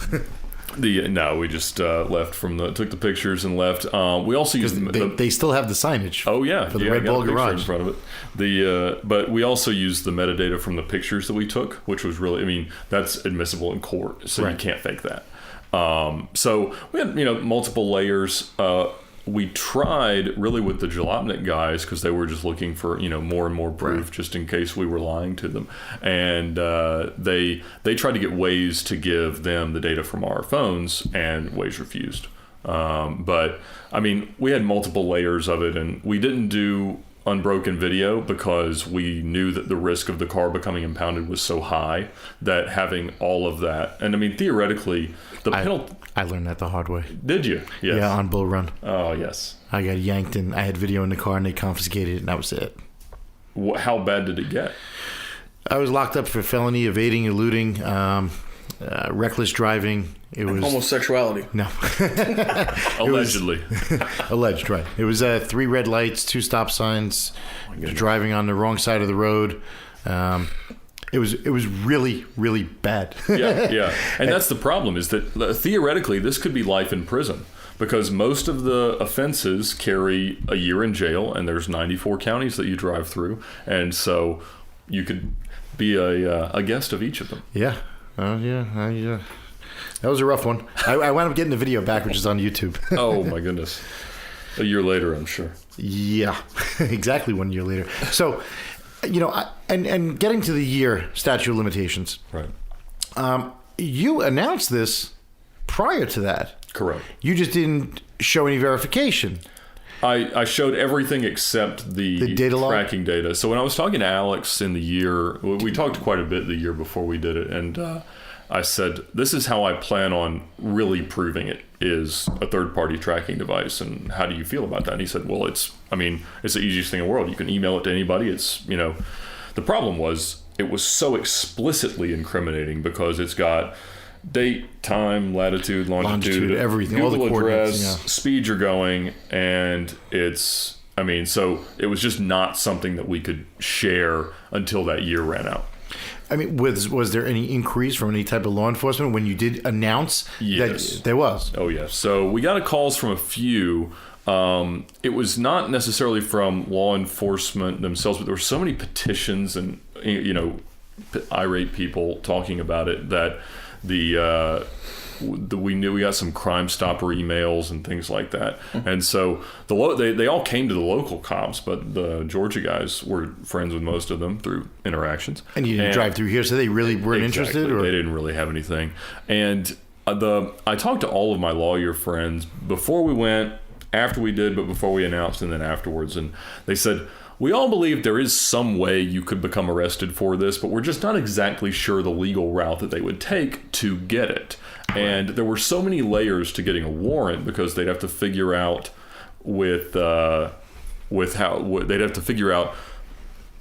We just left took the pictures and left. We also used they still have the signage. Oh yeah, for the Red Bull garage in front of it. But we also used the metadata from the pictures that we took, which was really, that's admissible in court, so you can't fake that. So we had multiple layers. We tried really with the Jalopnik guys because they were just looking for more and more proof just in case we were lying to them, and they tried to get Waze to give them the data from our phones, and Waze refused. But we had multiple layers of it, and we didn't do unbroken video because we knew that the risk of the car becoming impounded was so high that having all of that, and theoretically the penalty. I learned that the hard way. Did you? Yes. Yeah, on Bull Run. Oh, yes. I got yanked and I had video in the car and they confiscated it and that was it. How bad did it get? I was locked up for felony, evading, eluding, reckless driving. It was homosexuality. No. Allegedly. Alleged, right. It was 3 red lights, 2 stop signs, driving on the wrong side of the road. It was really, really bad. Yeah. And that's the problem, is that theoretically this could be life in prison because most of the offenses carry a year in jail, and there's 94 counties that you drive through. And so you could be a guest of each of them. Yeah. That was a rough one. I wound up getting the video back, which is on YouTube. Oh, my goodness. A year later, I'm sure. Yeah, exactly 1 year later. So, and getting to the year statute of limitations. Right. You announced this prior to that. Correct. You just didn't show any verification. I showed everything except the data tracking data. So when I was talking to Alex in the year, we talked quite a bit the year before we did it, and I said, this is how I plan on really proving it, is a third-party tracking device, and how do you feel about that? And he said, well, it's the easiest thing in the world. You can email it to anybody. The problem was it was so explicitly incriminating because it's got date, time, latitude, longitude, everything, Google all the address, coordinates, speed you're going, and it's, so it was just not something that we could share until that year ran out. Was there any increase from any type of law enforcement when you did announce that there was? Oh, yes. So we got calls from a few. It was not necessarily from law enforcement themselves, but there were so many petitions and, irate people talking about it that we knew we got some Crime Stopper emails and things like that. Mm-hmm. And so they all came to the local cops, but the Georgia guys were friends with most of them through interactions. And you didn't drive through here, so they really weren't interested? Or? They didn't really have anything. And I talked to all of my lawyer friends before we went, after we did, but before we announced, and then afterwards. And they said, we all believe there is some way you could become arrested for this, but we're just not exactly sure the legal route that they would take to get it. And there were so many layers to getting a warrant because they'd have to figure out they'd have to figure out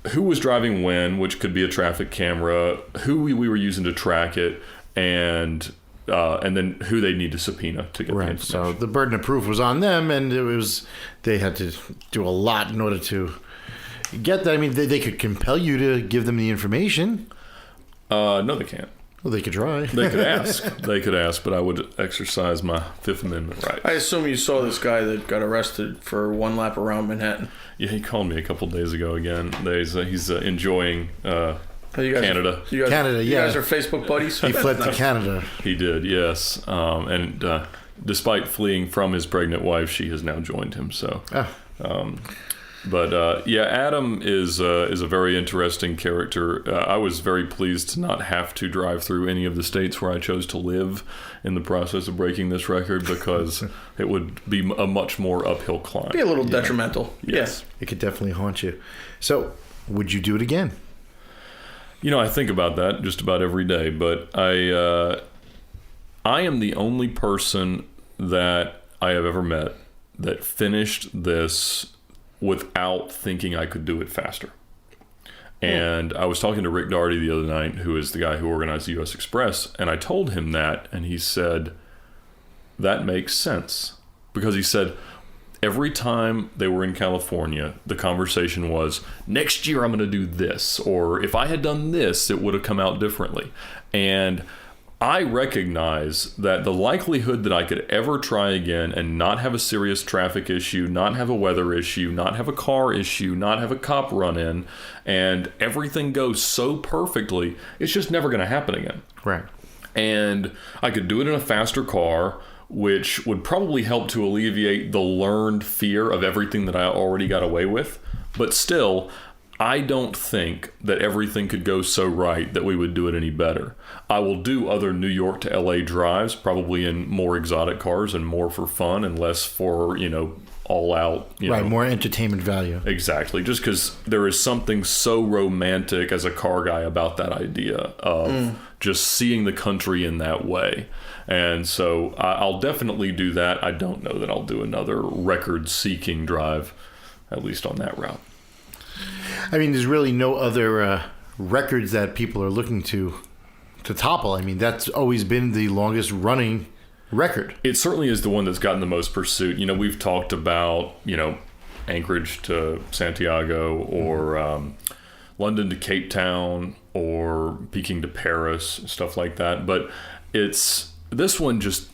who was driving when, which could be a traffic camera, who we were using to track it, and then who they need to subpoena to get the information. So the burden of proof was on them, and they had to do a lot in order to get that. They could compel you to give them the information. No, they can't. Well, they could try. They could ask. They could ask, but I would exercise my Fifth Amendment right. I assume you saw this guy that got arrested for one lap around Manhattan. Yeah, he called me a couple days ago again. He's enjoying Canada. Canada, you guys are Facebook buddies? He fled to Canada. He did, yes. And despite fleeing from his pregnant wife, she has now joined him. So, Adam is a very interesting character. I was very pleased to not have to drive through any of the states where I chose to live in the process of breaking this record, because it would be a much more uphill climb. Be a little detrimental. Yes. It could definitely haunt you. So, would you do it again? I think about that just about every day, but I am the only person that I have ever met that finished this without thinking I could do it faster. And I was talking to Rick Daugherty the other night, who is the guy who organized the U.S. Express, and I told him that, and he said, that makes sense. Because he said, every time they were in California, the conversation was, next year I'm going to do this, or if I had done this, it would have come out differently. And I recognize that the likelihood that I could ever try again and not have a serious traffic issue, not have a weather issue, not have a car issue, not have a cop run in, and everything goes so perfectly, it's just never going to happen again. Right. And I could do it in a faster car, which would probably help to alleviate the learned fear of everything that I already got away with. But still, I don't think that everything could go so right that we would do it any better. I will do other New York to LA drives, probably in more exotic cars and more for fun and less for, all out. More entertainment value. Exactly. Just because there is something so romantic as a car guy about that idea of just seeing the country in that way. And so I'll definitely do that. I don't know that I'll do another record-seeking drive, at least on that route. I mean, there's really no other records that people are looking to topple. I mean, that's always been the longest running record. It certainly is the one that's gotten the most pursuit. We've talked about, Anchorage to Santiago, or London to Cape Town, or Peking to Paris, stuff like that. But this one just,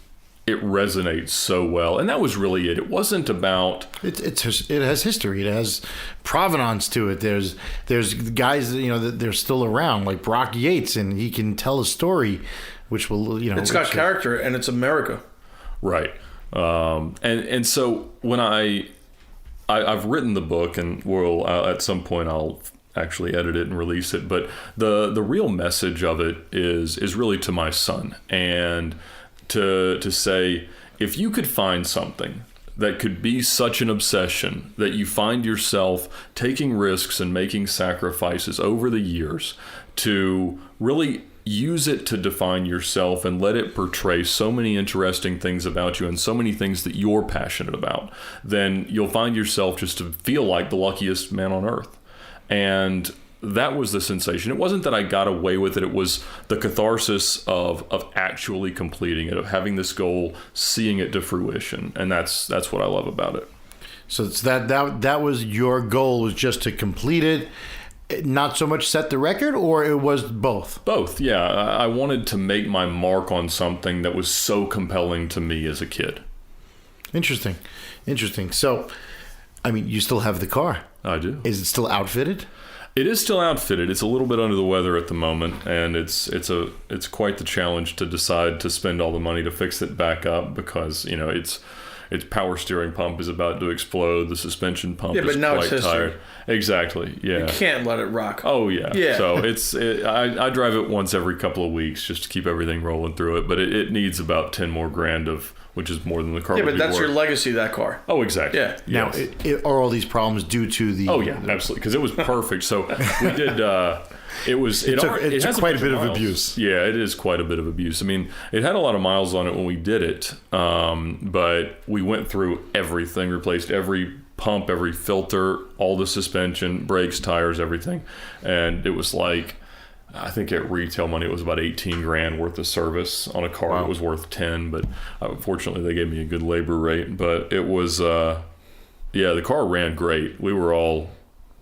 it resonates so well, and that was really it. It wasn't about it has history. It has provenance to it. There's guys that they're still around, like Brock Yates, and he can tell a story, which will It's got character, and it's America, right? And so when I've written the book, and at some point I'll actually edit it and release it. But the real message of it is really to my son, and to say, if you could find something that could be such an obsession that you find yourself taking risks and making sacrifices over the years to really use it to define yourself and let it portray so many interesting things about you and so many things that you're passionate about, then you'll find yourself just to feel like the luckiest man on earth. And that was the sensation. It wasn't that I got away with it. It was the catharsis of actually completing it, of having this goal, seeing it to fruition. And that's what I love about it. So it's that was your goal, was just to complete it, not so much set the record, or it was both? Both, yeah. I wanted to make my mark on something that was so compelling to me as a kid. Interesting. So, I mean, you still have the car. I do. Is it still outfitted? It is still outfitted. It's a little bit under the weather at the moment, and it's quite the challenge to decide to spend all the money to fix it back up, because its power steering pump is about to explode. The suspension pump is quite tired. Exactly. Yeah. You can't let it rock. Oh yeah. So I drive it once every couple of weeks just to keep everything rolling through it, but it needs about 10 more grand which is more than the car would be worth. Yeah, but that's your legacy, that car. Oh, exactly. Yeah. Now, are all these problems due to the... Oh, yeah, absolutely, because it was perfect. So we did... It took quite a bit of abuse. Yeah, it is quite a bit of abuse. I mean, it had a lot of miles on it when we did it, but we went through everything, replaced every pump, every filter, all the suspension, brakes, tires, everything. And it was like... I think at retail money it was about 18 grand worth of service on a car. Wow. It was worth 10, but fortunately they gave me a good labor rate. But it was, the car ran great. We were all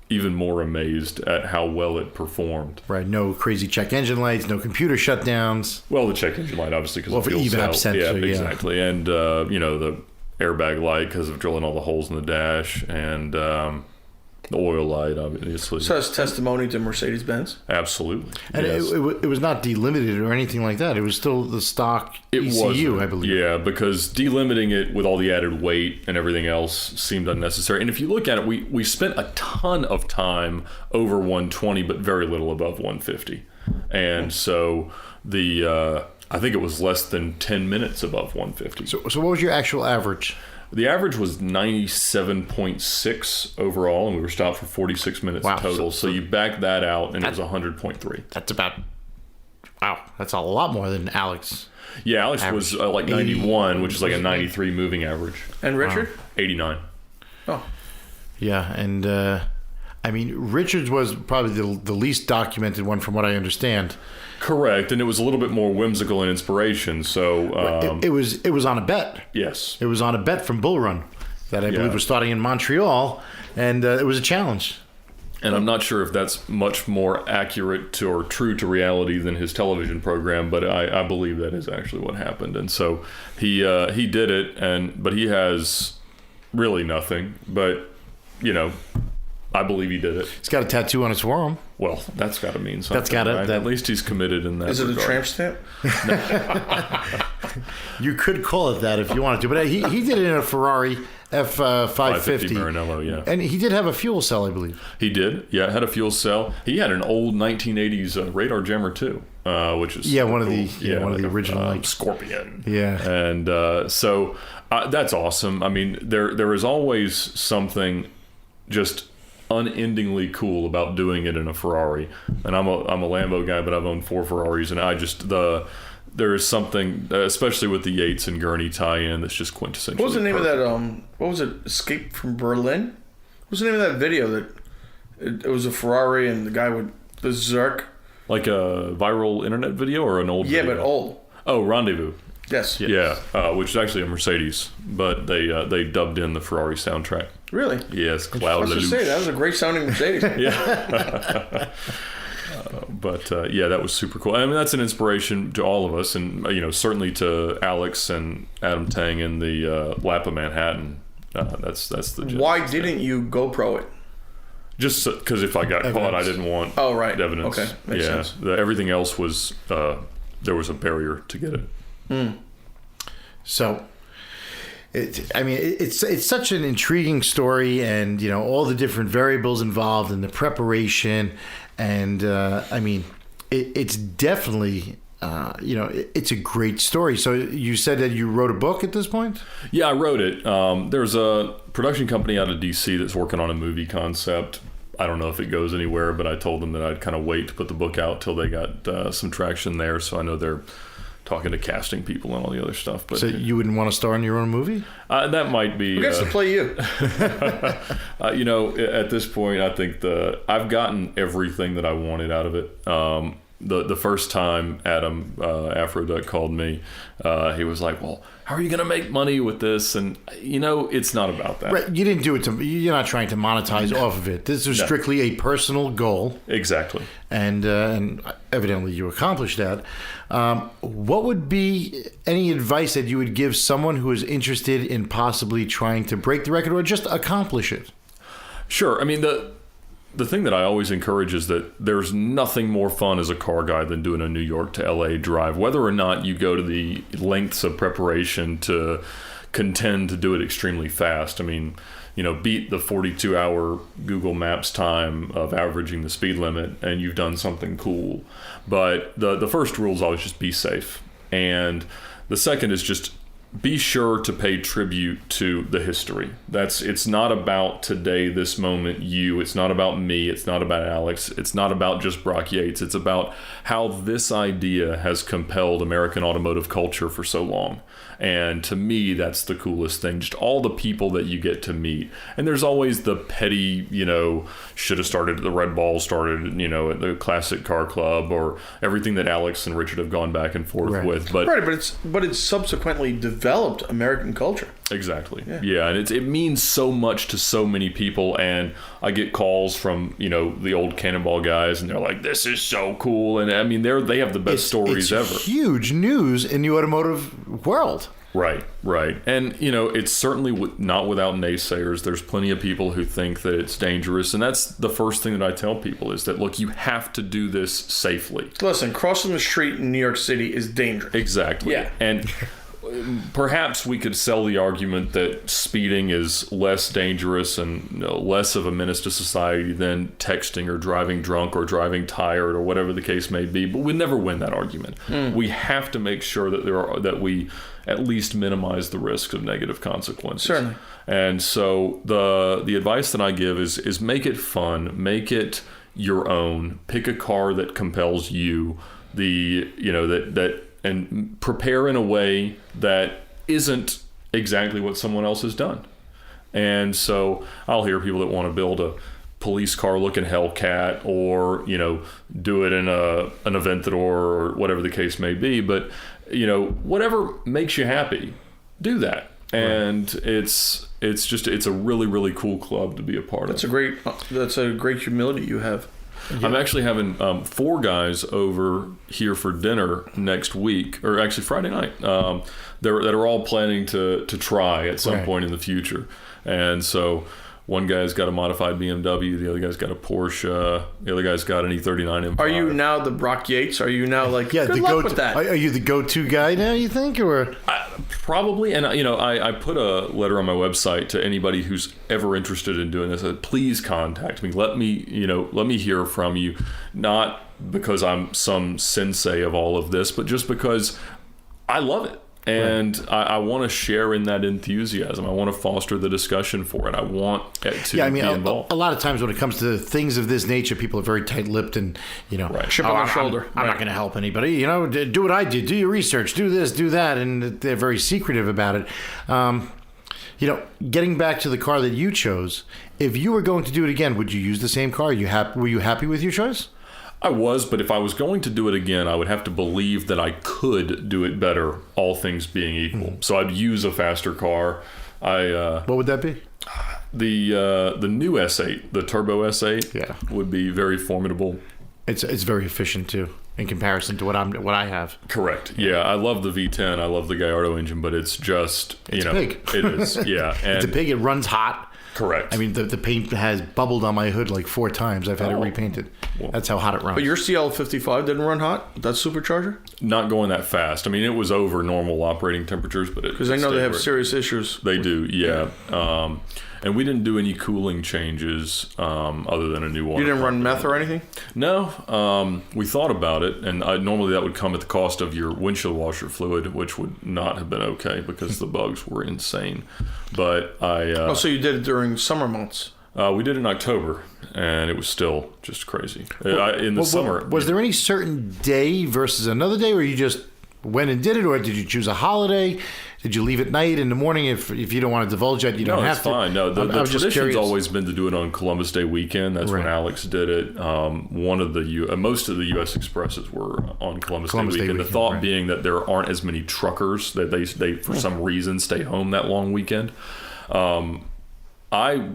even more amazed at how well it performed. Right, no crazy check engine lights, no computer shutdowns. Well, the check engine light, obviously, because for of fuel evap cell. sensor, Yeah, exactly. And, the airbag light because of drilling all the holes in the dash, and the oil light, obviously. So that's testimony to Mercedes-Benz? Absolutely. And yes. it was not delimited or anything like that. It was still the stock ECU, wasn't. I believe. Yeah, because delimiting it with all the added weight and everything else seemed unnecessary. And if you look at it, we spent a ton of time over 120, but very little above 150. And so I think it was less than 10 minutes above 150. So what was your actual average? The average was 97.6 overall, and we were stopped for 46 minutes total. So you back that out, and it was 100.3. That's about... Wow, that's a lot more than Alex. Yeah, Alex was like 91, which is like a 93 moving average. And Richard? 89. Oh. Yeah, and Richards was probably the least documented one from what I understand. Correct, and it was a little bit more whimsical in inspiration. So it was on a bet. Yes, it was on a bet from Bull Run that I believe was starting in Montreal, and it was a challenge. And I'm not sure if that's much more accurate or true to reality than his television program, but I believe that is actually what happened. And so he did it, but he has really nothing. But I believe he did it. He's got a tattoo on his forearm. Well, that's got to mean something. That's got to. Right? At least he's committed in that. Is it regard. a tramp stamp? You could call it that if you wanted to, but he did it in a Ferrari F550 Maranello, yeah. And he did have a fuel cell, I believe. He did, yeah. Had a fuel cell. He had an old 1980s radar jammer too, which is one of cool. one of the original Scorpion. Yeah, and so that's awesome. I mean, there is always something just unendingly cool about doing it in a Ferrari. And I'm a Lambo guy, but I've owned 4 Ferraris, and there is something, especially with the Yates and Gurney tie-in, that's just quintessential. What was the name of that? What was it? Escape from Berlin? What was the name of that video? That it was a Ferrari and the guy would berserk. Like a viral internet video or an old? Yeah, video? but old. Oh, Rendezvous. Yes. Yeah, which is actually a Mercedes, but they dubbed in the Ferrari soundtrack. Really? Yes, Cloud I was just say that was a great sounding Mercedes. Yeah. But that was super cool. I mean, that's an inspiration to all of us, and certainly to Alex and Adam Tang in the lap of Manhattan. That's the. Why didn't you GoPro it? Just because if I got caught, I didn't want evidence. Okay, makes sense. Everything else was there was a barrier to get it. So, it's such an intriguing story, and all the different variables involved in the preparation, and it's definitely it's a great story. So you said that you wrote a book at this point? Yeah, I wrote it. There's a production company out of DC that's working on a movie concept. I don't know if it goes anywhere, but I told them that I'd kind of wait to put the book out till they got some traction there. So I know they're talking to casting people and all the other stuff. But so you wouldn't want to star in your own movie? That might be. Who gets to play you? At this point, I think I've gotten everything that I wanted out of it. The first time Adam Afroduck called me, he was like, "Well, how are you going to make money with this?" And it's not about that. Right? You didn't do it you're not trying to monetize off of it. This is strictly a personal goal. Exactly. And evidently you accomplished that. What would be any advice that you would give someone who is interested in possibly trying to break the record or just accomplish it? Sure. I mean, the thing that I always encourage is that there's nothing more fun as a car guy than doing a New York to LA drive, whether or not you go to the lengths of preparation to contend to do it extremely fast. I mean, beat the 42-hour Google Maps time of averaging the speed limit, and you've done something cool. But the first rule is always just be safe. And the second is just be sure to pay tribute to the history. It's not about today, this moment, you. It's not about me. It's not about Alex. It's not about just Brock Yates. It's about how this idea has compelled American automotive culture for so long. And to me, that's the coolest thing. Just all the people that you get to meet. And there's always the petty, should have started at the Red Ball, started, at the Classic Car Club, or everything that Alex and Richard have gone back and forth with. But right, but it's subsequently developed developed American culture. Exactly. Yeah, and it means so much to so many people, and I get calls from, the Old Cannonball guys, and they're like, "This is so cool," and I mean, they have the best stories ever. Huge news in the automotive world. Right. And, it's certainly not without naysayers. There's plenty of people who think that it's dangerous. And that's the first thing that I tell people is that, look, you have to do this safely. Listen, crossing the street in New York City is dangerous. Exactly. Yeah. And perhaps we could sell the argument that speeding is less dangerous and less of a menace to society than texting or driving drunk or driving tired or whatever the case may be. But we never win that argument. We have to make sure that we at least minimize the risk of negative consequences. Certainly. And so the advice that I give is make it fun, make it your own, pick a car that compels you, and prepare in a way that isn't exactly what someone else has done. And so I'll hear people that want to build a police car looking Hellcat or, do it in an Aventador or whatever the case may be. But, whatever makes you happy, do that. And it's a really, really cool club to be a part of. That's a great humility you have. Yeah. I'm actually having 4 guys over here for dinner next week, or actually Friday night, that are all planning to try at some point in the future. And so one guy's got a modified BMW, the other guy's got a Porsche, the other guy's got an E39 M5. Are you now the Brock Yates? Are you now like, good luck with that? Are you the go-to guy now, you think? Or probably. And, I put a letter on my website to anybody who's ever interested in doing this. I said, please contact me. Let me hear from you. Not because I'm some sensei of all of this, but just because I love it. And I want to share in that enthusiasm. I want to foster the discussion for it. I want to be involved. A lot of times when it comes to things of this nature, people are very tight-lipped and, chip on their shoulder. I'm not going to help anybody. Do what I did. Do your research. Do this, do that. And they're very secretive about it. Getting back to the car that you chose, if you were going to do it again, would you use the same car? Were you happy with your choice? I was, but if I was going to do it again, I would have to believe that I could do it better, all things being equal. So I'd use a faster car. What would that be? The new S8, the turbo S8, would be very formidable. It's very efficient too, in comparison to what I have. Correct. Yeah, I love the V10. I love the Gallardo engine, but it's just big. It is. Yeah, and it's a pig. It runs hot. Correct. I mean, the paint has bubbled on my hood like 4 times. I've had it repainted. Well, that's how hot it runs. But your CL55 didn't run hot? That supercharger? Not going that fast. I mean, it was over normal operating temperatures, but because I know they have serious issues. They do, yeah. And we didn't do any cooling changes other than a new one. You didn't run meth or anything? No. We thought about it, and normally that would come at the cost of your windshield washer fluid, which would not have been okay because the bugs were insane. But so you did it during summer months? We did it in October, and it was still just crazy. In the summer. Was there any certain day versus another day where you just went and did it, or did you choose a holiday? Did you leave at night, in the morning? If you don't want to divulge it, you don't have to. No, it's fine. No, the tradition's always been to do it on Columbus Day weekend. That's when Alex did it. Most of the U.S. Expresses were on Columbus Day weekend. The thought being that there aren't as many truckers, that they for some reason stay home that long weekend. I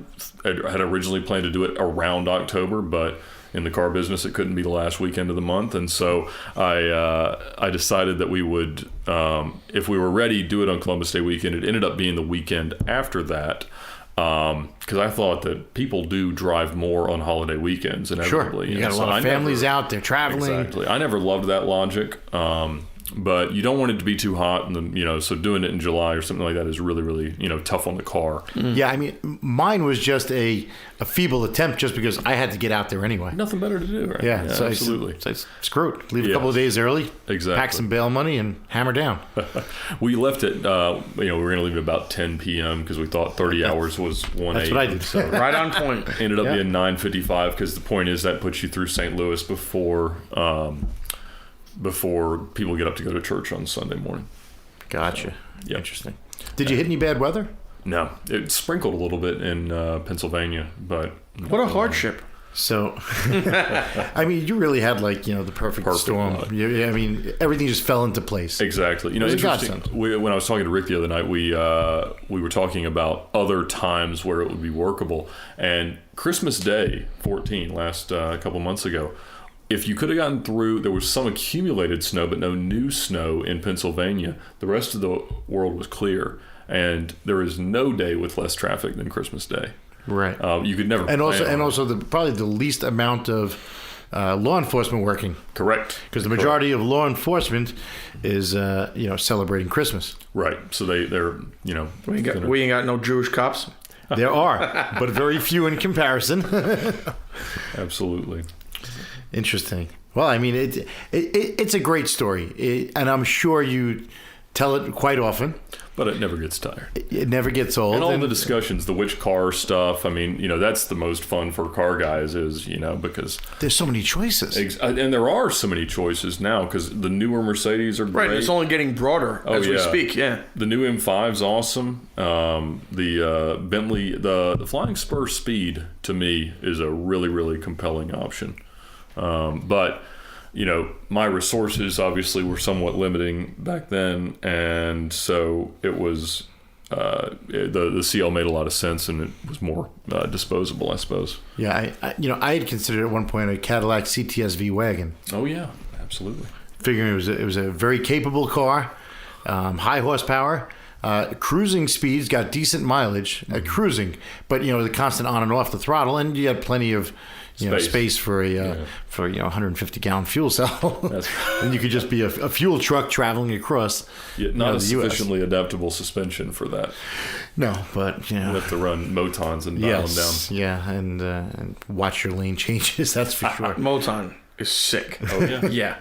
had originally planned to do it around October, but in the car business, it couldn't be the last weekend of the month, and so I decided that we would, if we were ready, do it on Columbus Day weekend. It ended up being the weekend after that, because I thought that people do drive more on holiday weekends inevitably. Sure, you got a lot of families out there traveling. Exactly. I never loved that logic. But you don't want it to be too hot, and so doing it in July or something like that is really, really, tough on the car. Yeah, I mean, mine was just a feeble attempt, just because I had to get out there anyway. Nothing better to do, right? Yeah, so absolutely. So screw it. Leave a couple of days early. Exactly. Pack some bail money and hammer down. We left it. We were going to leave at about 10 p.m. because we thought 30 hours was 1 a.m. That's what I did. So right on point. Ended up being 9:55 because the point is that puts you through St. Louis before people get up to go to church on Sunday morning. Gotcha. So, Interesting. Did you hit any bad weather? No. It sprinkled a little bit in Pennsylvania, but... What a hardship. So, I mean, you really had the perfect storm. I mean, everything just fell into place. Exactly. It was a interesting. godsend. When I was talking to Rick the other night, we were talking about other times where it would be workable. And Christmas Day 14, last couple months ago, if you could have gotten through, there was some accumulated snow, but no new snow in Pennsylvania. The rest of the world was clear, and there is no day with less traffic than Christmas Day. Right. You could never. And also, probably the least amount of law enforcement working. Correct. Because the majority of law enforcement is, celebrating Christmas. Right. So they're. We ain't got no Jewish cops. There are, but very few in comparison. Absolutely. Interesting. Well, I mean, it's a great story, and I'm sure you tell it quite often. But it never gets tired. It never gets old. And all the discussions, the which car stuff, I mean, that's the most fun for car guys is, because... There's so many choices. And there are so many choices now because the newer Mercedes are great. Right, it's only getting broader as we speak, yeah. The new M5's awesome. The Bentley, the Flying Spur Speed, to me, is a really, really compelling option. But... my resources obviously were somewhat limiting back then, and so it was the CL made a lot of sense, and it was more disposable, I suppose. Yeah, I had considered at one point a Cadillac CTS-V wagon. Oh yeah, absolutely. Figuring it was a very capable car, high horsepower. Cruising speeds, got decent mileage at cruising, but the constant on and off the throttle, and you had plenty of space for a 150-gallon fuel cell. And you could just be a fuel truck traveling across. Not a sufficiently adaptable suspension for that. No, but you have to run Motons and dial them down. Yeah, and watch your lane changes. That's for sure. Moton is sick. Oh yeah, yeah.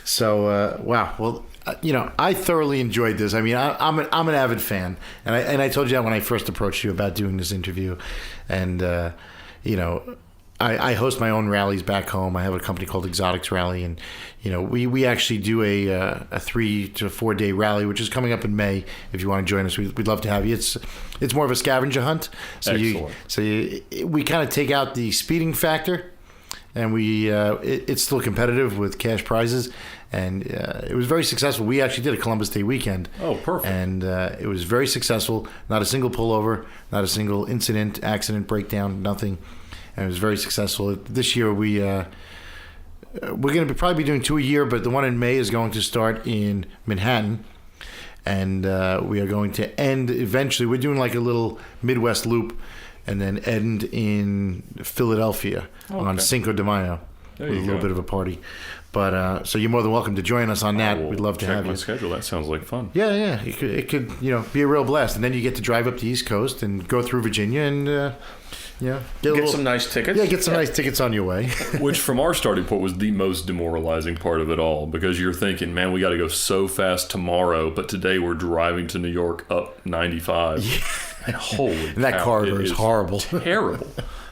So wow, well. I thoroughly enjoyed this. I mean, I'm an avid fan, and I told you that when I first approached you about doing this interview, and I host my own rallies back home. I have a company called Exotics Rally, and we actually do a 3 to 4 day rally, which is coming up in May. If you want to join us, we'd love to have you. It's more of a scavenger hunt. We kind of take out the speeding factor, and it's still competitive with cash prizes. And it was very successful. We actually did a Columbus Day weekend. Oh, perfect. And it was very successful. Not a single pullover, not a single incident, accident, breakdown, nothing. And it was very successful. This year we're going to probably be doing 2 a year, but the one in May is going to start in Manhattan. And we are going to end eventually. We're doing like a little Midwest loop and then end in Philadelphia on Cinco de Mayo with a little bit of a party. But so you're more than welcome to join us on that. We'd love to have you. Check my schedule. That sounds like fun. Yeah. It could be a real blast. And then you get to drive up the East Coast and go through Virginia and get some nice tickets. Yeah, get some nice tickets on your way. Which, from our starting point, was the most demoralizing part of it all, because you're thinking, man, we got to go so fast tomorrow, but today we're driving to New York up 95. Yeah. And holy and that cow, corridor is horrible. Terrible.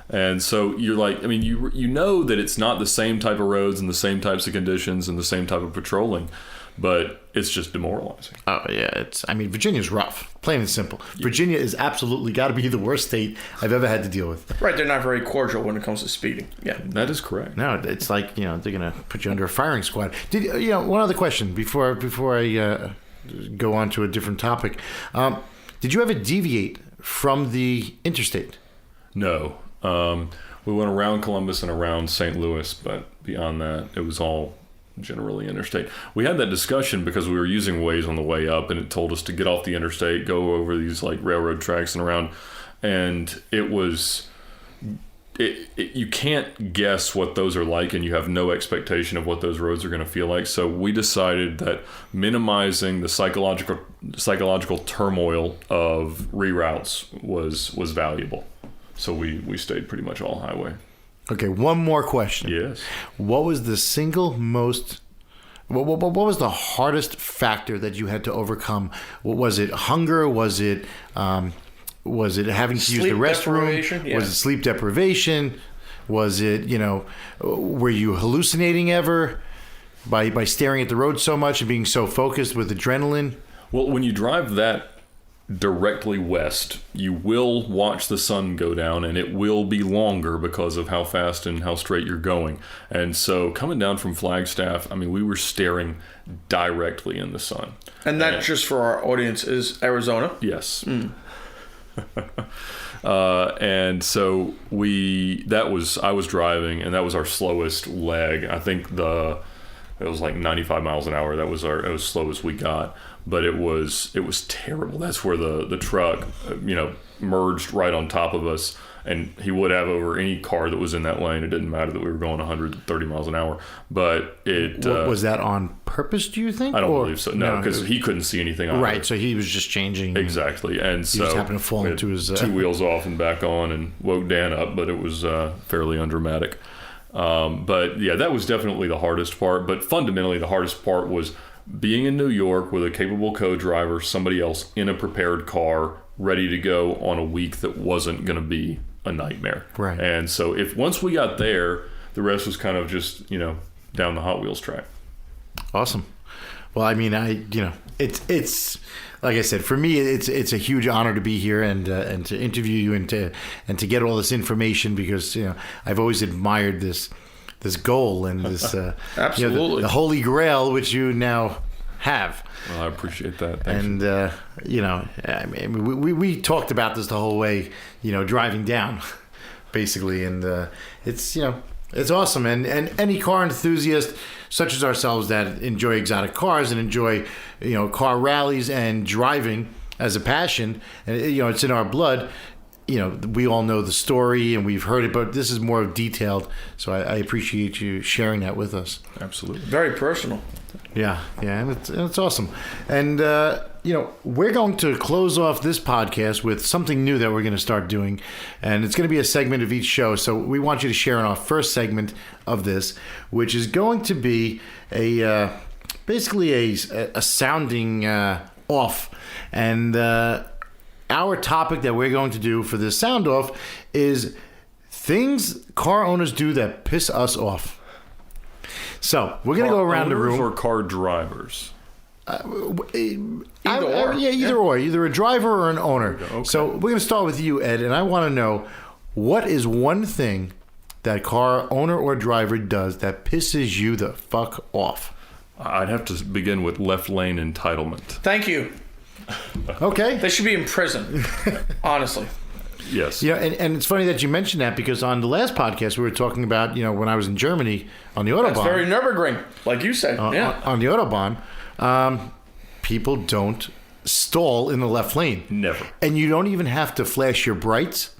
And so you're like, I mean, you know that it's not the same type of roads and the same types of conditions and the same type of patrolling, but it's just demoralizing. Oh, yeah. Virginia's rough, plain and simple. Yeah. Virginia is absolutely got to be the worst state I've ever had to deal with. Right. They're not very cordial when it comes to speeding. Yeah. That is correct. No, it's like, they're going to put you under a firing squad. One other question before I go on to a different topic. Did you ever deviate from the interstate? No. We went around Columbus and around St. Louis, but beyond that, it was all generally interstate. We had that discussion because we were using Waze on the way up, and it told us to get off the interstate, go over these like railroad tracks and around, and it was... you can't guess what those are like, and you have no expectation of what those roads are going to feel like. So we decided that minimizing the psychological turmoil of reroutes was valuable. So we stayed pretty much all highway. Okay, one more question. Yes. What was the single most... What was the hardest factor that you had to overcome? Was it hunger? Was it having to use the restroom? Yeah. Was it sleep deprivation? Was it, were you hallucinating ever by staring at the road so much and being so focused with adrenaline? Well, when you drive that directly west, you will watch the sun go down, and it will be longer because of how fast and how straight you're going. And so coming down from Flagstaff, I mean, we were staring directly in the sun. And that, just for our audience, is Arizona? Yes. And so I was driving, and that was our slowest leg. I think it was like 95 miles an hour. That was as slow as we got, but it was terrible. That's where the truck, merged right on top of us, and he would have over any car that was in that lane. It didn't matter that we were going 130 miles an hour, but it was that on purpose, do you think? I don't believe so. No, because he couldn't see anything either. Right, so he was just changing. Exactly, and so he just happened to fall into his two wheels off and back on, and woke Dan up, but it was fairly undramatic. But yeah, that was definitely the hardest part. But fundamentally, the hardest part was being in New York with a capable co-driver, somebody else in a prepared car, ready to go on a week that wasn't going to be a nightmare. Right. And so once we got there, the rest was kind of just, down the Hot Wheels track. Awesome. Well, I mean, it's like I said, for me, it's a huge honor to be here and to interview you and to get all this information, because I've always admired this goal and this absolutely the Holy Grail, which you now have. Well, I appreciate that. Thanks. And I mean, we talked about this the whole way, driving down, basically, and it's awesome. And any car enthusiast such as ourselves that enjoy exotic cars and enjoy car rallies and driving as a passion, and it's in our blood. We all know the story and we've heard it, but this is more detailed. So I appreciate you sharing that with us. Absolutely. Very personal. Yeah, and it's awesome. And, we're going to close off this podcast with something new that we're going to start doing. And it's going to be a segment of each show. So we want you to share in our first segment of this, which is going to be basically a sounding off. And our topic that we're going to do for this sound off is things car owners do that piss us off. So we're going to go around the room. Or car drivers? Either or. Either or. Either a driver or an owner. Okay. So we're going to start with you, Ed, and I want to know, what is one thing that car owner or driver does that pisses you the fuck off? I'd have to begin with left lane entitlement. Thank you. Okay. They should be in prison, honestly. Yes. And it's funny that you mentioned that, because on the last podcast we were talking about, when I was in Germany on the Autobahn. That's very Nürburgring, like you said. On the Autobahn, people don't stall in the left lane. Never. And you don't even have to flash your brights.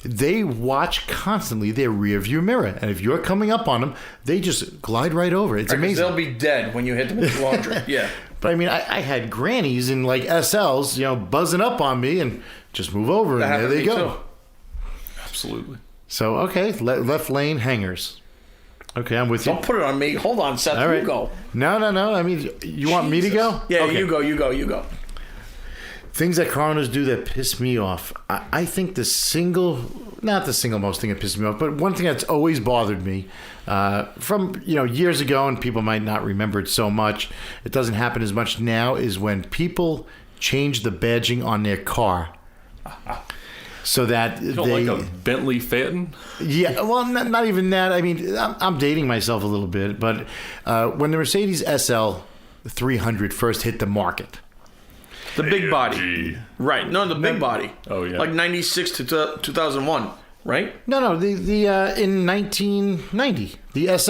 They watch constantly their rear view mirror. And if you're coming up on them, they just glide right over. It's amazing. They'll be dead when you hit them with the laundry. Yeah. But I mean, I had grannies in like SLs, buzzing up on me and just move over, and there they go. Too. Absolutely. So, okay, left lane hangers. Okay, I'm with you. Don't put it on me. Hold on, Seth. All right. You go. No. I mean, you want me to go? Yeah, okay. you go. Things that car owners do that piss me off. I think not the single most thing that pisses me off, but one thing that's always bothered me from years ago, and people might not remember it so much. It doesn't happen as much now. Is when people change the badging on their car, so that you don't like a Bentley Phaeton? Yeah, well, not even that. I mean, I'm dating myself a little bit, but when the Mercedes SL 300 first hit the market. The big body. Right. No, the big body. Oh, yeah. Like 96 to 2001, right? No, the in 1990, the SL.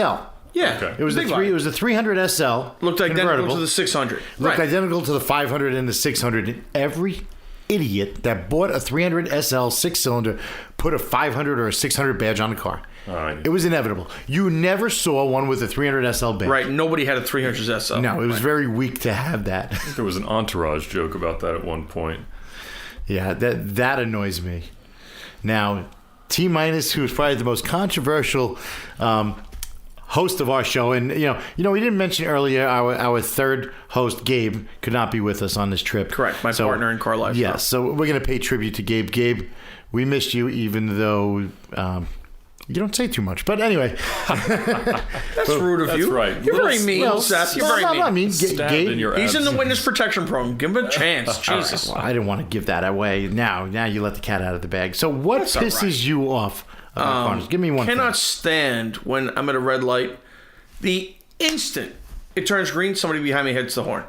Yeah. Okay. It was it was the 300 SL. Looked identical to the 600. Looked identical to the 500 and the 600. And every idiot that bought a 300 SL 6-cylinder put a 500 or a 600 badge on the car. It was inevitable. You never saw one with a 300 SL badge. Right. Nobody had a 300 SL. No, it was very weak to have that. I think there was an Entourage joke about that at one point. Yeah, that annoys me. Now, T Minus, who is probably the most controversial host of our show, and we didn't mention earlier our third host, Gabe, could not be with us on this trip. Correct, my partner in CarLifestyle. Yes, so we're going to pay tribute to Gabe. Gabe, we missed you, even though You don't say too much, but anyway. That's rude of That's you. right. You're very mean, Well, Seth. You're very mean. I mean, Stabbed in your He's in the abs. witness protection program. Give him a chance. Jesus. Well, I didn't want to give that away. Now you let the cat out of the bag. So what That's all pisses right. you off about cars? Give me one Cannot thing. stand when I'm at a red light. The instant it turns green, somebody behind me hits the horn.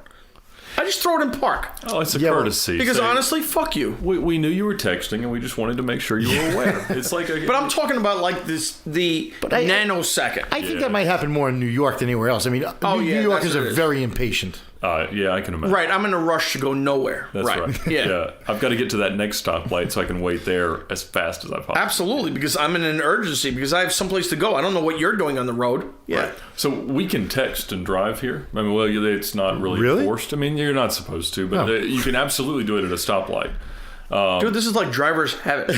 I just throw it in park. Oh, it's a Yeah, well, courtesy. Because Say, honestly, fuck you. we knew you were texting, and we just wanted to make sure you were aware. It's like But I'm talking about like the I- nanosecond. I think that might happen more in New York than anywhere else. I mean, New yeah, Yorkers that's what are it is. very impatient. yeah, I can imagine. Right, I'm in a rush to go nowhere. That's right. Yeah. I've got to get to that next stoplight so I can wait there as fast as I possibly. Absolutely, because I'm in an urgency, because I have someplace to go. I don't know what you're doing on the road. Yeah. Right. So we can text and drive here. I mean, well, it's not really forced. I mean, you're not supposed to, but No. you can absolutely do it at a stoplight. Dude, this is like driver's habit.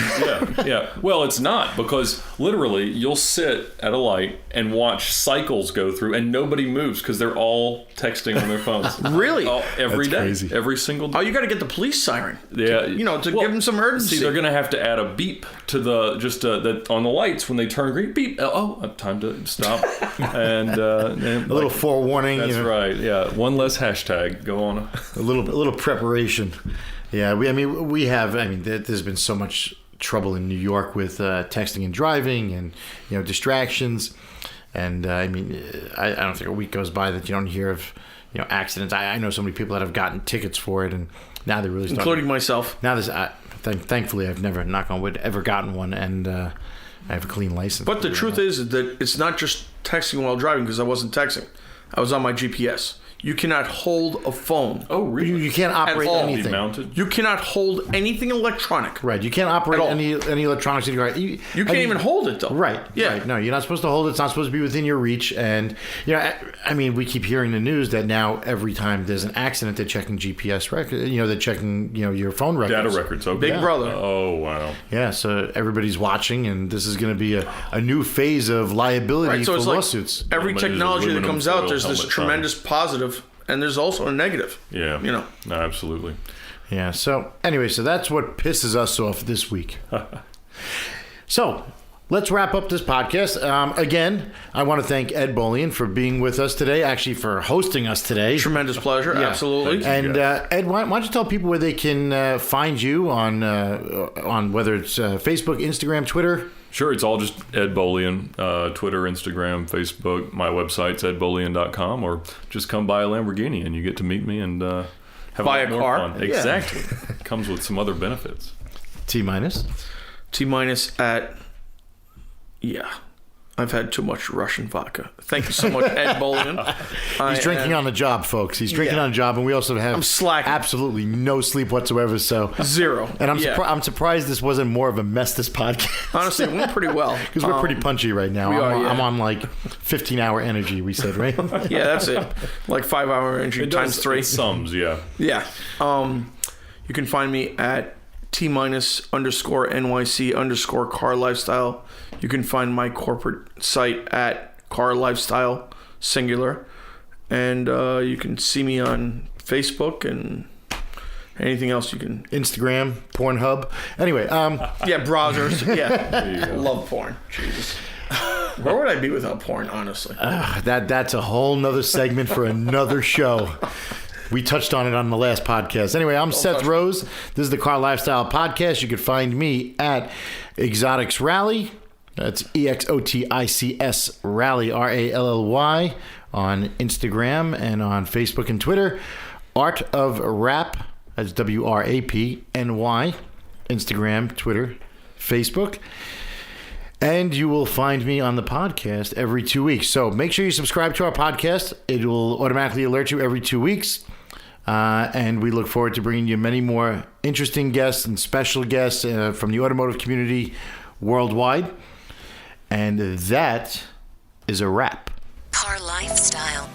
Yeah. Well, it's not, because literally you'll sit at a light and watch cycles go through and nobody moves because they're all texting on their phones. Really? Every That's day. crazy. Every single day. Oh, you got to get the police siren. Yeah, To give them some urgency. See, they're going to have to add a beep to the that on the lights when they turn green. Beep. Oh, time to stop. and A little forewarning. That's right. Yeah, one less hashtag. Go on. A little preparation. Yeah, there's been so much trouble in New York with texting and driving, and distractions, and I don't think a week goes by that you don't hear of accidents. I know so many people that have gotten tickets for it, and now they're really starting. Including myself. Now thankfully I've never, knock on wood, ever gotten one, and I have a clean license. But the truth is that it's not just texting while driving, because I wasn't texting. I was on my GPS. You cannot hold a phone. Oh, really? you can't operate all. Be anything. mounted. You cannot hold anything electronic. Right, you can't operate At all. any electronics in your car. You You can't even hold it, though. Right. Yeah. Right. No, you're not supposed to hold it. It's not supposed to be within your reach. And we keep hearing the news that now every time there's an accident, they're checking GPS record. They're checking your phone records. Data records. Okay. Big brother. Oh, wow. Yeah. So everybody's watching, and this is going to be a new phase of liability Right, so for it's lawsuits. like every Maybe there's technology that aluminum comes out, foil there's this helmet tremendous positive, and there's also a negative. Yeah. You know. No, absolutely. Yeah. So anyway, so that's what pisses us off this week. So let's wrap up this podcast. Again, I want to thank Ed Bolian for being with us today, actually for hosting us today. Tremendous pleasure. Yeah. Absolutely. Thank you. And Ed, why don't you tell people where they can find you on whether it's Facebook, Instagram, Twitter? Sure, it's all just Ed Bolian, Twitter, Instagram, Facebook. My website's edbolian.com, or just come buy a Lamborghini and you get to meet me and have Buy a a lot more car? fun. Yeah. Exactly. Comes with some other benefits. T minus. T- at, yeah. I've had too much Russian vodka. Thank you so much, Ed Bolian. He's drinking on the job, folks. He's drinking Yeah. on the job, and we also have I'm slacking. absolutely no sleep whatsoever. So Zero. And Yeah. I'm surprised this wasn't more of a mess this podcast. Honestly, it went pretty well. Because we're pretty punchy right now. we are, I'm yeah. on like 15-hour energy, we said, right? Yeah, that's it. Like 5-hour entry It times does- 3. It sums, yeah. Yeah. You can find me at T_NYC_CarLifestyle. You can find my corporate site at CarLifestyle, singular. And you can see me on Facebook and anything else you can. Instagram, Pornhub. Anyway, Yeah, browsers. Yeah. you go. Love porn. Jesus. Where would I be without porn, honestly? that's a whole nother segment for another show. We touched on it on the last podcast. Anyway, I'm Seth Rose. This is the Car Lifestyle Podcast. You can find me at Exotics Rally. That's EXOTICS Rally, RALLY, on Instagram and on Facebook and Twitter. Art of Rap, that's WRAPNY, Instagram, Twitter, Facebook. And you will find me on the podcast every 2 weeks. So make sure you subscribe to our podcast. It will automatically alert you every 2 weeks. And we look forward to bringing you many more interesting guests and special guests from the automotive community worldwide. And that is a wrap. Car Lifestyle.